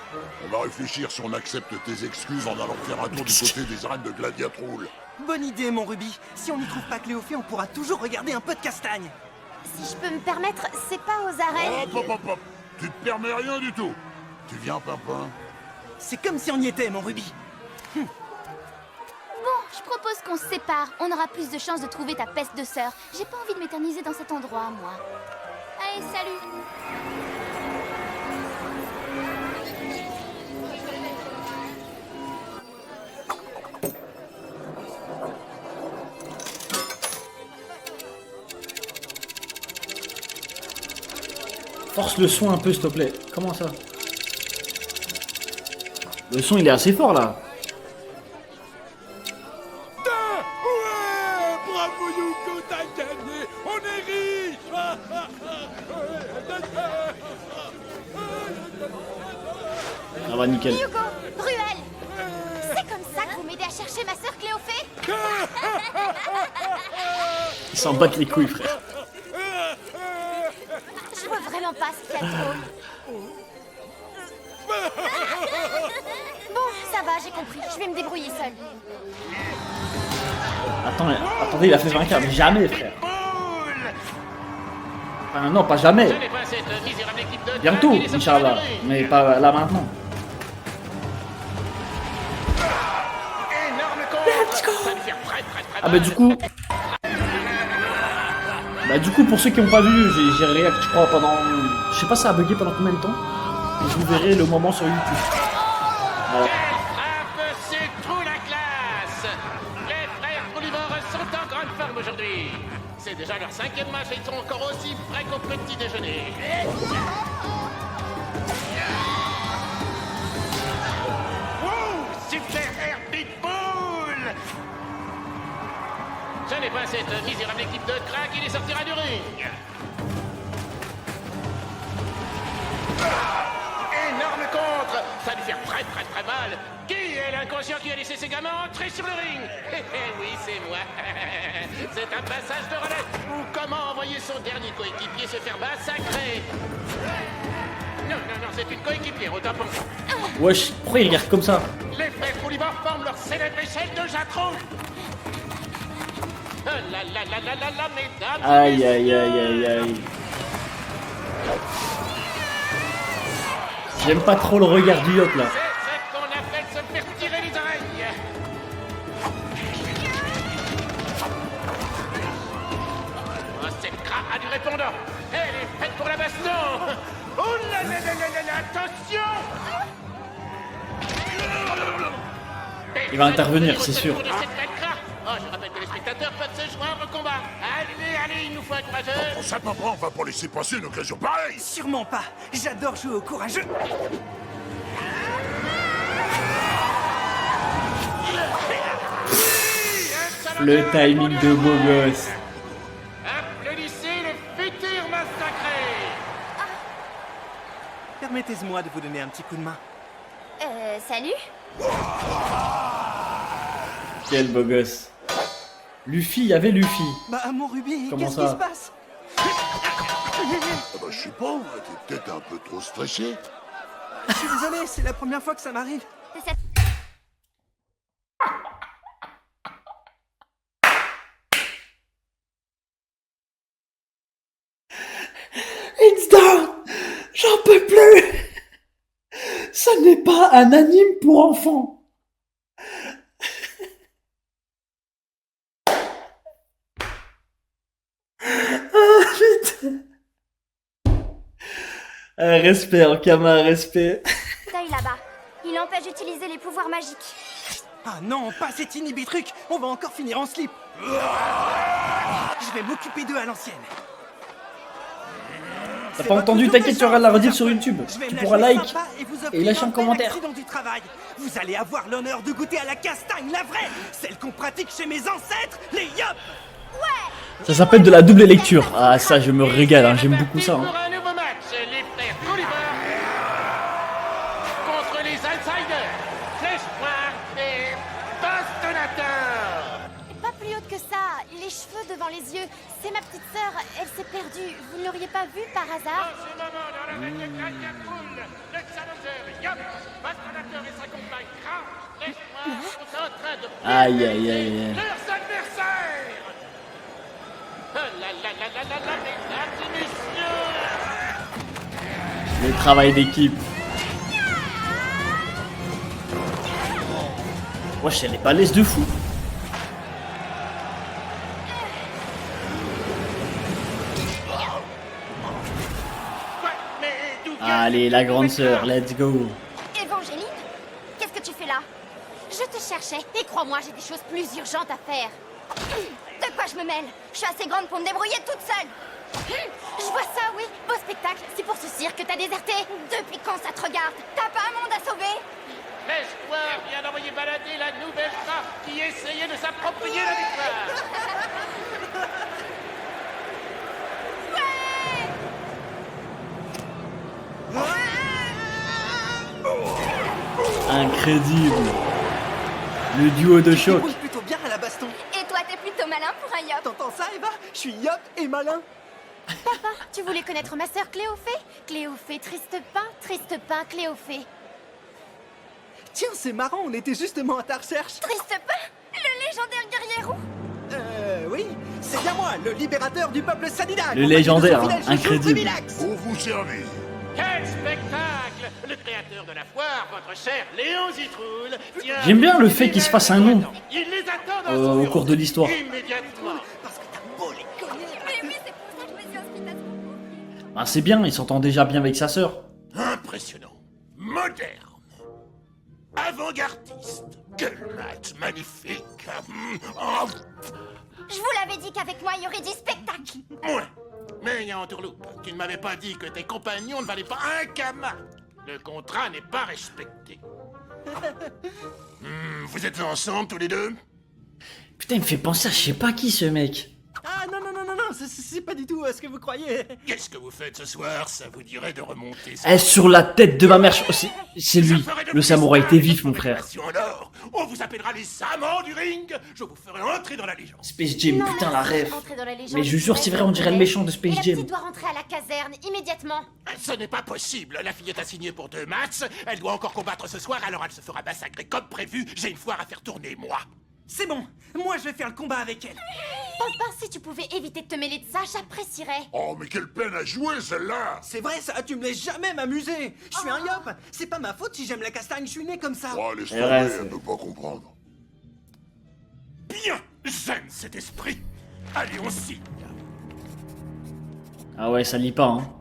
On va réfléchir si on accepte tes excuses en allant faire un tour du côté des arènes de Gladiatroul. Bonne idée, mon Ruby. Si on n'y trouve pas Cléophée, on pourra toujours regarder un peu de castagne. Si je peux me permettre, c'est pas aux arènes. Hop, hop, hop, hop. Tu te permets rien du tout. Tu viens, Pimpin? C'est comme si on y était, mon Ruby. Bon, je propose qu'on se sépare. On aura plus de chances de trouver ta peste de sœur. J'ai pas envie de m'éterniser dans cet endroit, moi. Allez, salut! Force le son un peu, s'il te plaît. Comment ça? Le son, il est assez fort, là. Ouais, bravo Yuko, t'as gagné. On est riche. Ça va, nickel. Hugo, Ruel, c'est comme ça que vous m'aidez à chercher ma sœur Cléophée? Ils s'en battent les couilles, frère. Je vois vraiment pas ce qu'il y a de drôle. Bon, ça va, j'ai compris. Je vais me débrouiller seule. Attendez, il a fait 20K, mais jamais, frère. Enfin, non, pas jamais. Bientôt, Inch'Allah. Mais pas là maintenant. Ah bah du coup... pour ceux qui n'ont pas vu, j'ai react, je crois, pendant... Je sais pas ça a bugué pendant combien de temps. Et je vous verrai le moment sur YouTube. Voilà. C'est trop la classe. Les frères Poulivore sont en grande forme aujourd'hui. C'est déjà leur 5e match et ils sont encore aussi frais qu'au petit déjeuner. Wow, super air Pitbull. Ce n'est pas cette misérable équipe de crack qui les sortira du ring. Énorme contre. Ça va lui faire très mal. Qui est l'inconscient qui a laissé ses gamins entrer sur le ring? Oui, c'est moi. C'est un passage de relais. Ou comment envoyer son dernier coéquipier se faire massacrer? Non, c'est une coéquipière, autant pour moi. Wesh, pourquoi il regarde comme ça? Les frères Poulivore forment leur célèbre échelle de Jatron. Oh là, mesdames. Aïe. J'aime pas trop le regard du yacht là. C'est ce qu'on appelle se faire tirer les oreilles. Oh, cette cra a du répondant. Elle est faite pour la baston. Oh là, attention. Il va intervenir, c'est sûr. Oh, je rappelle que les spectateurs peuvent se joindre au combat. Allez, il nous faut un courageux. Pour ça, papa, on va pas laisser passer une occasion pareille. Sûrement pas. J'adore jouer au courageux. Le timing de beau gosse. Applaudissez le futur massacré. Permettez-moi de vous donner un petit coup de main. Salut? Quel beau gosse. Luffy, il y avait Luffy. Bah, mon Ruby, Comment qu'est-ce ça? qui se passe? Je sais pas, t'es peut-être un peu trop stressé. Je suis désolé, c'est la première fois que ça m'arrive. It's down. J'en peux plus. Ça n'est pas un anime pour enfants. Respect, Ankama, respect. Taille là-bas. Il empêche d'utiliser les pouvoirs magiques. Ah non, pas cet inhibi-truc. On va encore finir en slip. Je vais m'occuper d'eux à l'ancienne. T'as pas entendu, t'inquiète, tu auras la rediff sur YouTube. Tu pourras like et lâcher un commentaire. Du travail. Vous allez avoir l'honneur de goûter à la castagne, la vraie, celle qu'on pratique chez mes ancêtres, les Yop. Ça s'appelle de la double lecture. Ah ça, je me régale, hein. J'aime beaucoup ça. Hein. Pour un nouveau match, les frères Gulliver contre les Outsiders, Flèche Noire et Bastonateur. Pas plus haute que ça, les cheveux devant les yeux. C'est ma petite sœur, elle s'est perdue. Vous ne l'auriez pas vue par hasard? En ce moment, dans la reine de Claudia Poul, le challenger Yop, Bastonateur et sa compagne Kra, Flèche Noire sont en train de Aïe aïe aïe. leurs adversaires. Oh là là là là là là, mesdames et messieurs. Le travail d'équipe. Wesh, elle est balèze de fou. Allez, la grande sœur, let's go. Évangéline, qu'est-ce que tu fais là? Je te cherchais, et crois-moi, j'ai des choses plus urgentes à faire. De quoi je me mêle? Je suis assez grande pour me débrouiller toute seule. Je vois ça, oui. Beau spectacle. C'est pour ce cirque que t'as déserté. Depuis quand ça te regarde? T'as pas un monde à sauver? L'espoir vient d'envoyer balader la nouvelle Kra qui essayait de s'approprier la victoire. Incroyable. Le duo de choc. Il plutôt bien à la baston. Et toi, t'es plutôt malin pour un Yop. T'entends ça, Eva? Je suis Yop et malin. Papa, tu voulais connaître ma sœur Cléophée? Cléophée, triste pain, Cléophée. Tiens, c'est marrant, on était justement à ta recherche. Triste pain? Le légendaire guerrier roux? Oui, c'est bien moi, le libérateur du peuple Sanida. Le légendaire, hein, incroyable. Pour vous servir. Quel spectacle! Le créateur de la foire, votre cher Léon Zitroul, tient... J'aime bien le fait qu'il se fasse un nom Il les attend dans son au bureau. cours de l'histoire. Immédiatement. Mais oui, c'est pour ça que je me suis inscrite à ce concours. Ah, c'est bien, il s'entend déjà bien avec sa sœur. Impressionnant, moderne, avant-gardiste. Quel match magnifique. Oh. Je vous l'avais dit qu'avec moi, il y aurait du spectacle. Ouais. Mais il y a Entourloupe, tu ne m'avais pas dit que tes compagnons ne valaient pas un kama. Le contrat n'est pas respecté. Vous êtes ensemble tous les deux? Putain, il me fait penser à je sais pas qui ce mec. Ah non, c'est pas du tout ce que vous croyez. Qu'est-ce que vous faites ce soir? Ça vous dirait de remonter Sur la tête de ma mère. C'est lui. Le samouraï était vif, mon frère. Alors, on vous appellera les amants du ring. Je vous ferai entrer dans la légende. Space Jam, Non, putain, non, la rêve. entrer dans la légende, Mais je jure, c'est c'est vrai, on dirait le méchant de Space Et la Jam. petite doit rentrer à la caserne, immédiatement. Ce n'est pas possible. La fillette a signé pour 2 matchs. Elle doit encore combattre ce soir, alors elle se fera massacrer comme prévu. J'ai une foire à faire tourner, moi. C'est bon, moi je vais faire le combat avec elle. Papa, si tu pouvais éviter de te mêler de ça, j'apprécierais. Oh, mais quelle peine à jouer, celle-là! C'est vrai ça, tu me laisses jamais m'amuser. Je suis un Yop. C'est pas ma faute si j'aime la castagne, je suis né comme ça. Oh, laisse tomber, elle peut pas comprendre. Bien, j'aime cet esprit. Allez, on signe. Ah ouais, ça lit pas, hein.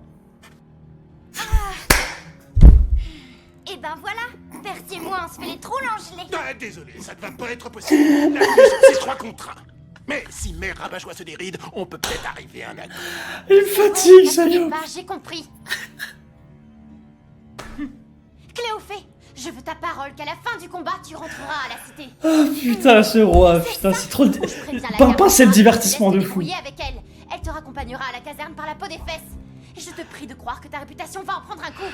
Et ben voilà, Percy et moi, on se fait les trous l'angelé. Ah, désolé, ça ne va pas être possible. La fiche, c'est 3 contre 1. Mais si Mère Rabat-Joie se déride, on peut peut-être arriver à un accord. Il fatigue, ça y est. Bah, j'ai compris. Cléophée, je veux ta parole qu'à la fin du combat, tu rentreras à la cité. Oh putain, ce roi, putain, c'est trop. Pas c'est le divertissement de fou. Avec elle. Elle te raccompagnera à la caserne par la peau des fesses. Et je te prie de croire que ta réputation va en prendre un coup.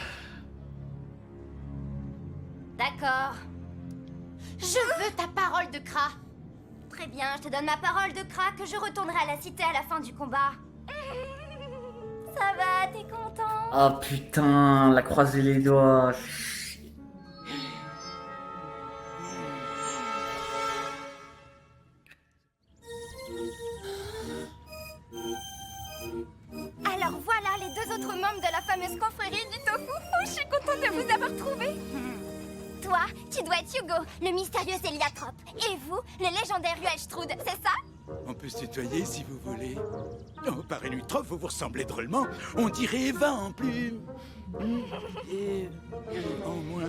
D'accord. Je veux ta parole de Kra. Très bien, je te donne ma parole de Kra que je retournerai à la cité à la fin du combat. Ça va, t'es content? Ah putain, la croiser les doigts. Alors voilà les 2 autres membres de la fameuse confrérie du tofu. Oh, je suis contente de vous avoir trouvés. Toi, tu dois être Hugo, le mystérieux Héliatrope. Et vous, le légendaire Ruelstrud, c'est ça? On peut se tutoyer si vous voulez. Oh, par Héliatrope, vous vous ressemblez drôlement. On dirait Eva en plus. Et en moins.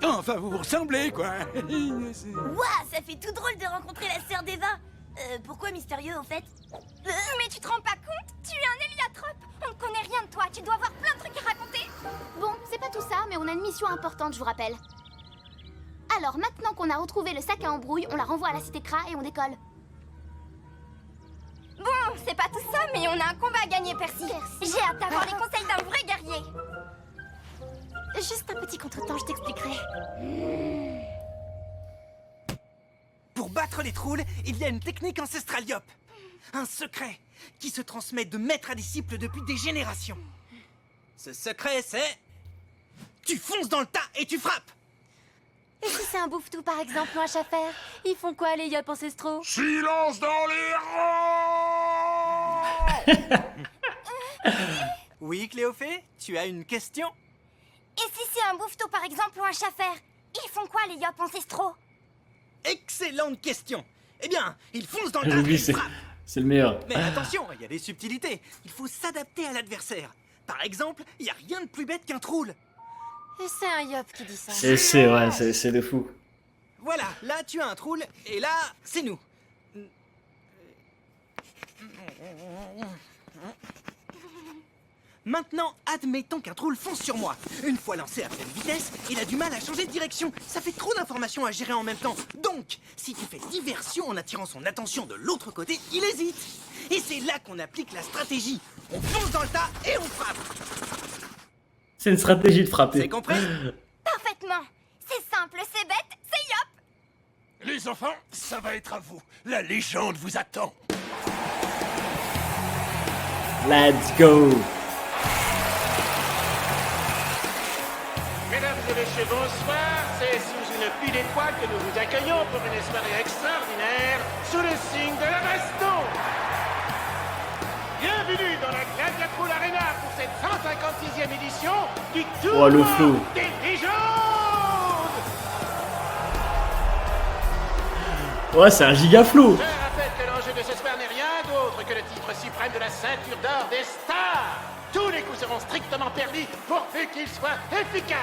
Enfin, vous vous ressemblez, quoi. Ouah, ça fait tout drôle de rencontrer la sœur d'Eva. Pourquoi mystérieux, en fait? Mais tu te rends pas compte? Tu es un héliatrope. On ne connaît rien de toi. Tu dois avoir plein de trucs à raconter. Bon, c'est pas tout ça, mais on a une mission importante, je vous rappelle. Alors, maintenant qu'on a retrouvé le sac à embrouille, on la renvoie à la cité Kra et on décolle. Bon, c'est pas tout ça, mais on a un combat à gagner, Percy. J'ai hâte d'avoir les conseils d'un vrai guerrier. Juste un petit contretemps, je t'expliquerai. Pour battre les trolls, il y a une technique ancestraliope. Un secret qui se transmet de maître à disciple depuis des générations. Ce secret, c'est... Tu fonces dans le tas et tu frappes. Et si c'est un bouffe-tout, par exemple, ou un chaffer? Ils font quoi, les yop ancestraux? Silence dans les rangs! Oui, Cléophée, tu as une question? Et si c'est un bouffe-tout, par exemple, ou un chaffer? Ils font quoi, les yop ancestraux? Excellente question. Eh bien, ils foncent dans le tas Lui, et ils frappent. c'est le meilleur. Mais attention, il y a des subtilités. Il faut s'adapter à l'adversaire. Par exemple, il n'y a rien de plus bête qu'un troll. Et c'est un yop qui dit ça. Et c'est, ouais, c'est de fou. Voilà, là tu as un troll, et là, c'est nous. Maintenant, admettons qu'un troll fonce sur moi. Une fois lancé à pleine vitesse, il a du mal à changer de direction. Ça fait trop d'informations à gérer en même temps. Donc, si tu fais diversion en attirant son attention de l'autre côté, il hésite. Et c'est là qu'on applique la stratégie. On fonce dans le tas et on frappe. C'est une stratégie de frapper. C'est compris? Parfaitement. C'est simple, c'est bête, c'est yop. Les enfants, ça va être à vous. La légende vous attend. Let's go. Mesdames et messieurs, bonsoir. C'est sous une pluie d'étoiles que nous vous accueillons pour une soirée extraordinaire sous le signe de la baston. Bienvenue dans la Gladiatroll Arena pour cette 156e édition du Tour Oh, le flow. des légendes. Ouais, c'est un giga flow. Je rappelle que l'enjeu de ce soir n'est rien d'autre que le titre suprême de la ceinture d'or des stars. Tous les coups seront strictement permis pourvu qu'ils soient efficaces.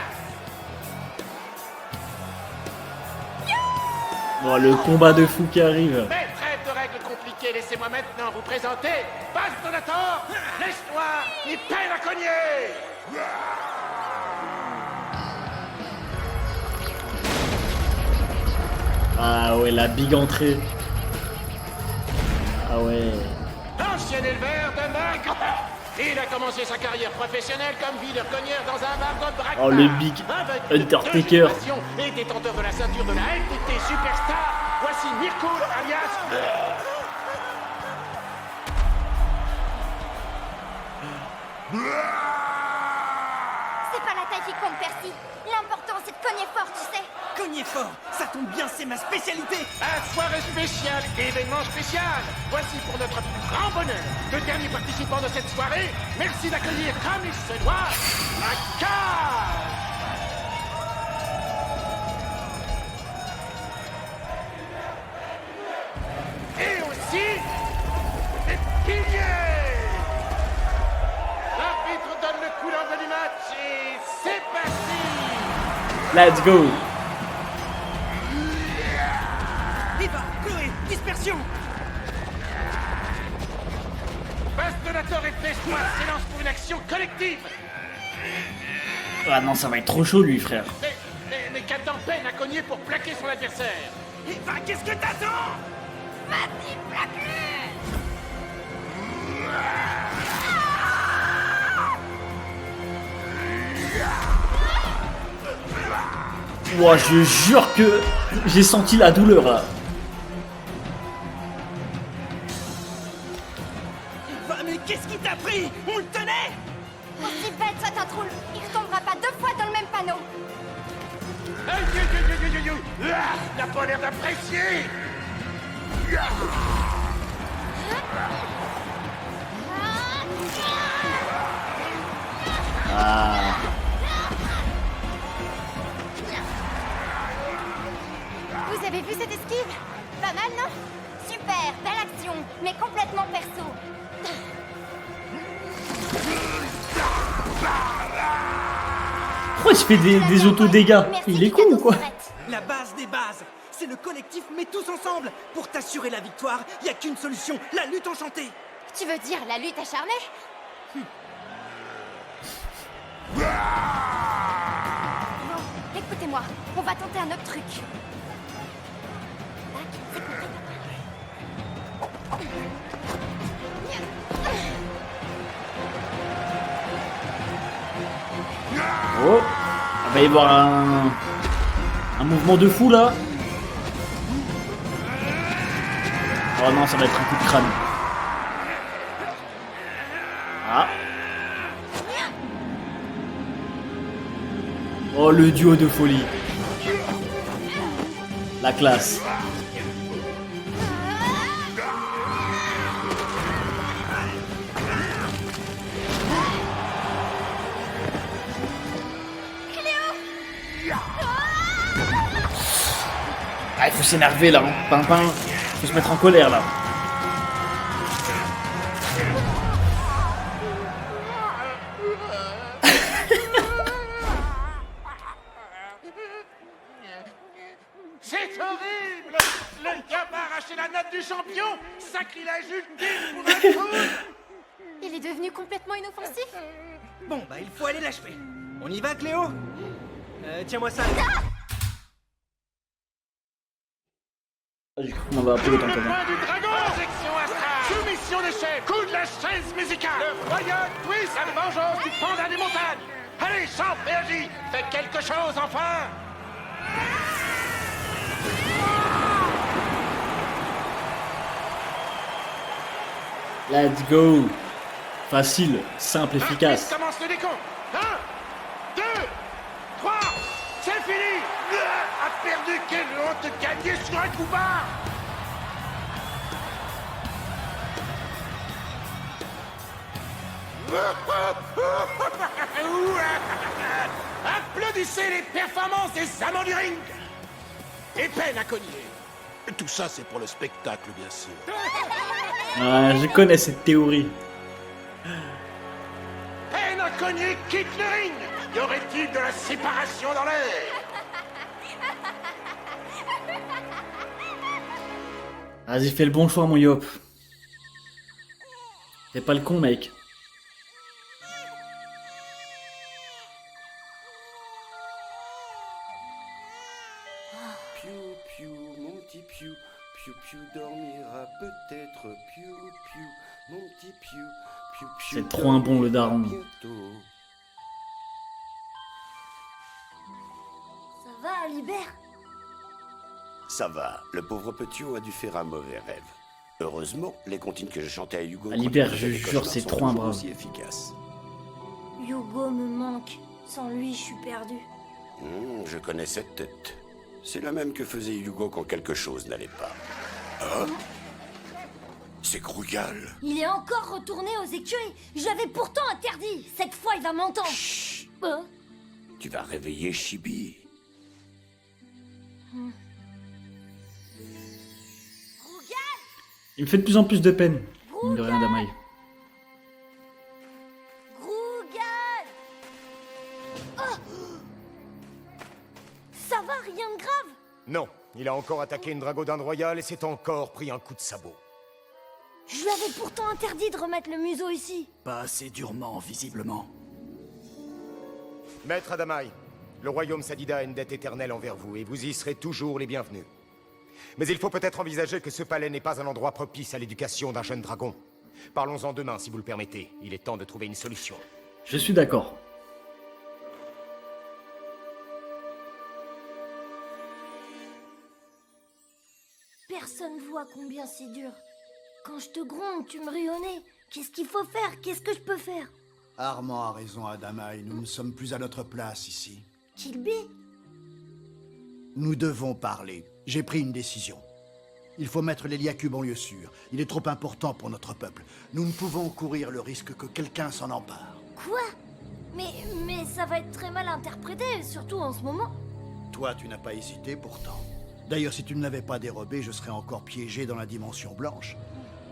Oh, le combat de fou qui arrive. Mais trêve de règles compliquées, laissez-moi maintenant vous présenter Bastonnator, l'histoire, ni peine à cogner. Ah ouais, la big entrée. Ah ouais. Ancien éleveur de Magre. Il a commencé sa carrière professionnelle comme videur-cogneur dans un bar de Braquemar. Oh, le big Undertaker. Et détenteur de la ceinture de la LTT Superstar. Voici Mirko alias... C'est pas la taille qui compte, Percy. L'important, c'est de cogner fort, tu sais. Cogner fort, ça tombe bien, c'est ma spécialité. À soirée spéciale, événement spécial. Voici pour notre plus grand bonheur le dernier participant de cette soirée. Merci d'accueillir comme il se doit la cage. Et aussi les piliers. L'arbitre donne le coup d'envoi du match et c'est parti. Let's go. Eva, Chloé, dispersion. Bastonnator et Flèche Noire s'élancent pour une action collective. Ah non, ça va être trop chaud lui, frère. Mais qu'attend peine à cogner pour plaquer son adversaire. Eva, qu'est-ce que t'attends? Vas-y, plaque-le. Ouah, je jure que j'ai senti la douleur là. Eva, mais qu'est-ce qui t'a pris? On le tenait? Aussi bête soit un troll, il retombera pas 2 fois dans le même panneau. Aïe, aïe, aïe, aïe, aïe, aïe. Ah, il n'a pas l'air d'apprécier. Ah. Vous avez vu cette esquive? Pas mal, non? Super, belle action, mais complètement perso. Pourquoi il se fait des auto-dégâts? Il est con ou quoi? La base des bases. C'est le collectif, mais tous ensemble. Pour t'assurer la victoire, y a qu'une solution, la lutte enchantée. Tu veux dire la lutte acharnée? Bon, écoutez-moi, on va tenter un autre truc. Tac, c'est compris. Oh, il va y avoir un mouvement de fou là. Oh non, ça va être un coup de crâne. Ah. Oh, le duo de folie. La classe. Ah, il faut s'énerver là, hein. Pimpin. Faut se mettre en colère là. C'est horrible! Le gars va arracher la natte du champion! Sacrilège ultime pour un coup! Il est devenu complètement inoffensif. Bon, bah il faut aller l'achever. On y va, Cléo? Tiens-moi ça. J'ai cru qu'on m'avait appelé autant que Point moi. du dragon! Projection astrale! Soumission des chefs! Coup de la chaise musicale! Le royaume twist! La vengeance du panda des montagnes! Allez, chante et agis! Faites quelque chose, enfin! Let's go. Facile, simple, efficace. Commence le décompte! 1, 2, 3, c'est fini! A perdu, quelle honte de gagner sur un coup bas! Applaudissez les performances des amants du ring! Et peine à cogner! Tout ça, c'est pour le spectacle, bien sûr. Ah, je connais cette théorie. Peine à cogner quitte le ring! Y aurait-il de la séparation dans l'air? Vas-y, fais le bon choix, mon Yop. Fais pas le con, mec. Piou, piou, mon petit piou, piou, piou dormira peut-être, piou, piou, mon petit piou, piou, piou. C'est trop un bon, le daron. Bientôt. Ça va, Alibert? Ça va, le pauvre petit a dû faire un mauvais rêve. Heureusement, les comptines que je chantais à Hugo... Alibert, je jure, c'est trop un brave. Aussi efficace. Hugo me manque. Sans lui, je suis perdu. Je connais cette tête. C'est la même que faisait Hugo quand quelque chose n'allait pas. Hein? C'est Grougal. Il est encore retourné aux écuries. J'avais pourtant interdit. Cette fois, il va m'entendre. Tu vas réveiller Chibi. Il me fait de plus en plus de peine. Mine de rien, Damaï. Grougal! Oh! Ça va, rien de grave? Non, il a encore attaqué une dragodinde royale et s'est encore pris un coup de sabot. Je lui avais pourtant interdit de remettre le museau ici. Pas assez durement, visiblement. Maître Adamaï, le royaume Sadida a une dette éternelle envers vous et vous y serez toujours les bienvenus. Mais il faut peut-être envisager que ce palais n'est pas un endroit propice à l'éducation d'un jeune dragon. Parlons-en demain, si vous le permettez. Il est temps de trouver une solution. Je suis d'accord. Personne voit combien c'est dur. Quand je te gronde, tu me ris au nez. Qu'est-ce qu'il faut faire? Qu'est-ce que je peux faire? Armand a raison, Adamaï. Nous ne sommes plus à notre place ici. Kilby? Nous devons parler. J'ai pris une décision. Il faut mettre les Liacubes en lieu sûr. Il est trop important pour notre peuple. Nous ne pouvons courir le risque que quelqu'un s'en empare. Quoi? Mais ça va être très mal interprété, surtout en ce moment. Toi, tu n'as pas hésité pourtant. D'ailleurs, si tu ne l'avais pas dérobé, je serais encore piégé dans la dimension blanche.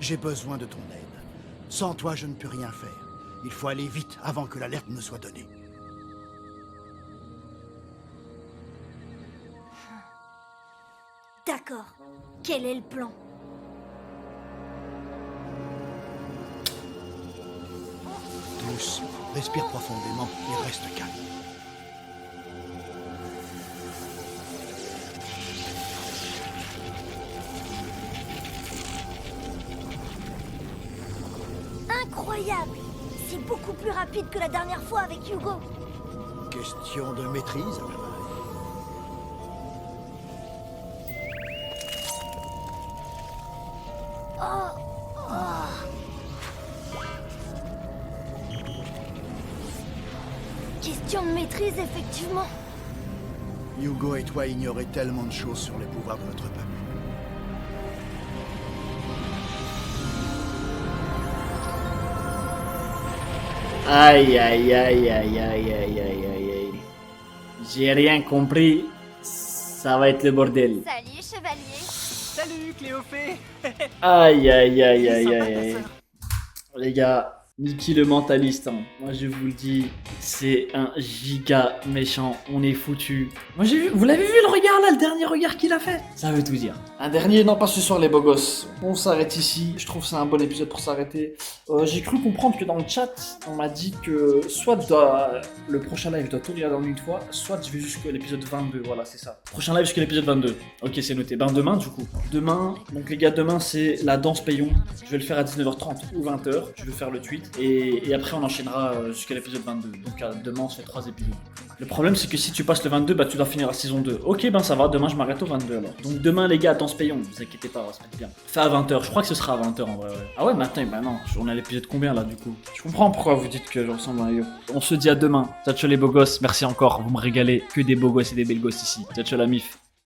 J'ai besoin de ton aide. Sans toi, je ne peux rien faire. Il faut aller vite avant que l'alerte ne soit donnée. D'accord. Quel est le plan? Doucement, respire profondément et reste calme. Incroyable! C'est beaucoup plus rapide que la dernière fois avec Hugo. Question de maîtrise. Oh, question de maîtrise, effectivement. Hugo et toi ignorez tellement de choses sur les pouvoirs de notre peuple. Aïe aïe aïe aïe aïe aïe aïe aïe aïe. J'ai rien compris. Ça va être le bordel. Salut, chevalier. Salut, Cléophée. Aïe aïe aïe aïe aïe aïe. Les gars, Mickey le mentaliste, hein. Moi je vous le dis, c'est un giga méchant, on est foutu. Moi j'ai vu, vous l'avez vu le regard là, le dernier regard qu'il a fait? Ça veut tout dire. Un dernier, non pas ce soir les beaux gosses. On s'arrête ici, je trouve que c'est un bon épisode pour s'arrêter. J'ai cru comprendre que dans le chat, on m'a dit que soit le prochain live je dois tout regarder en une fois, soit je vais jusqu'à l'épisode 22, voilà c'est ça. Prochain live jusqu'à l'épisode 22. Ok c'est noté, ben demain du coup. Demain, donc les gars demain c'est la danse payon. Je vais le faire à 19h30 ou 20h, je vais faire le tweet. Et après on enchaînera jusqu'à l'épisode 22. Donc demain on se fait 3 épisodes. Le problème c'est que si tu passes le 22, bah tu dois finir la saison 2. Ok ben ça va, demain je m'arrête au 22 alors. Donc demain les gars, danse payon, vous inquiétez pas, on va se mettre bien. Fait à 20h, je crois que ce sera à 20h en vrai. Ouais. Ah ouais mais attends, bah non, on a l'épisode combien là du coup? Je comprends pourquoi vous dites que je ressemble à un yo. On se dit à demain. Ciao ciao les beaux gosses, merci encore, vous me régalez, que des beaux gosses et des belles gosses ici. Ciao ciao la mif.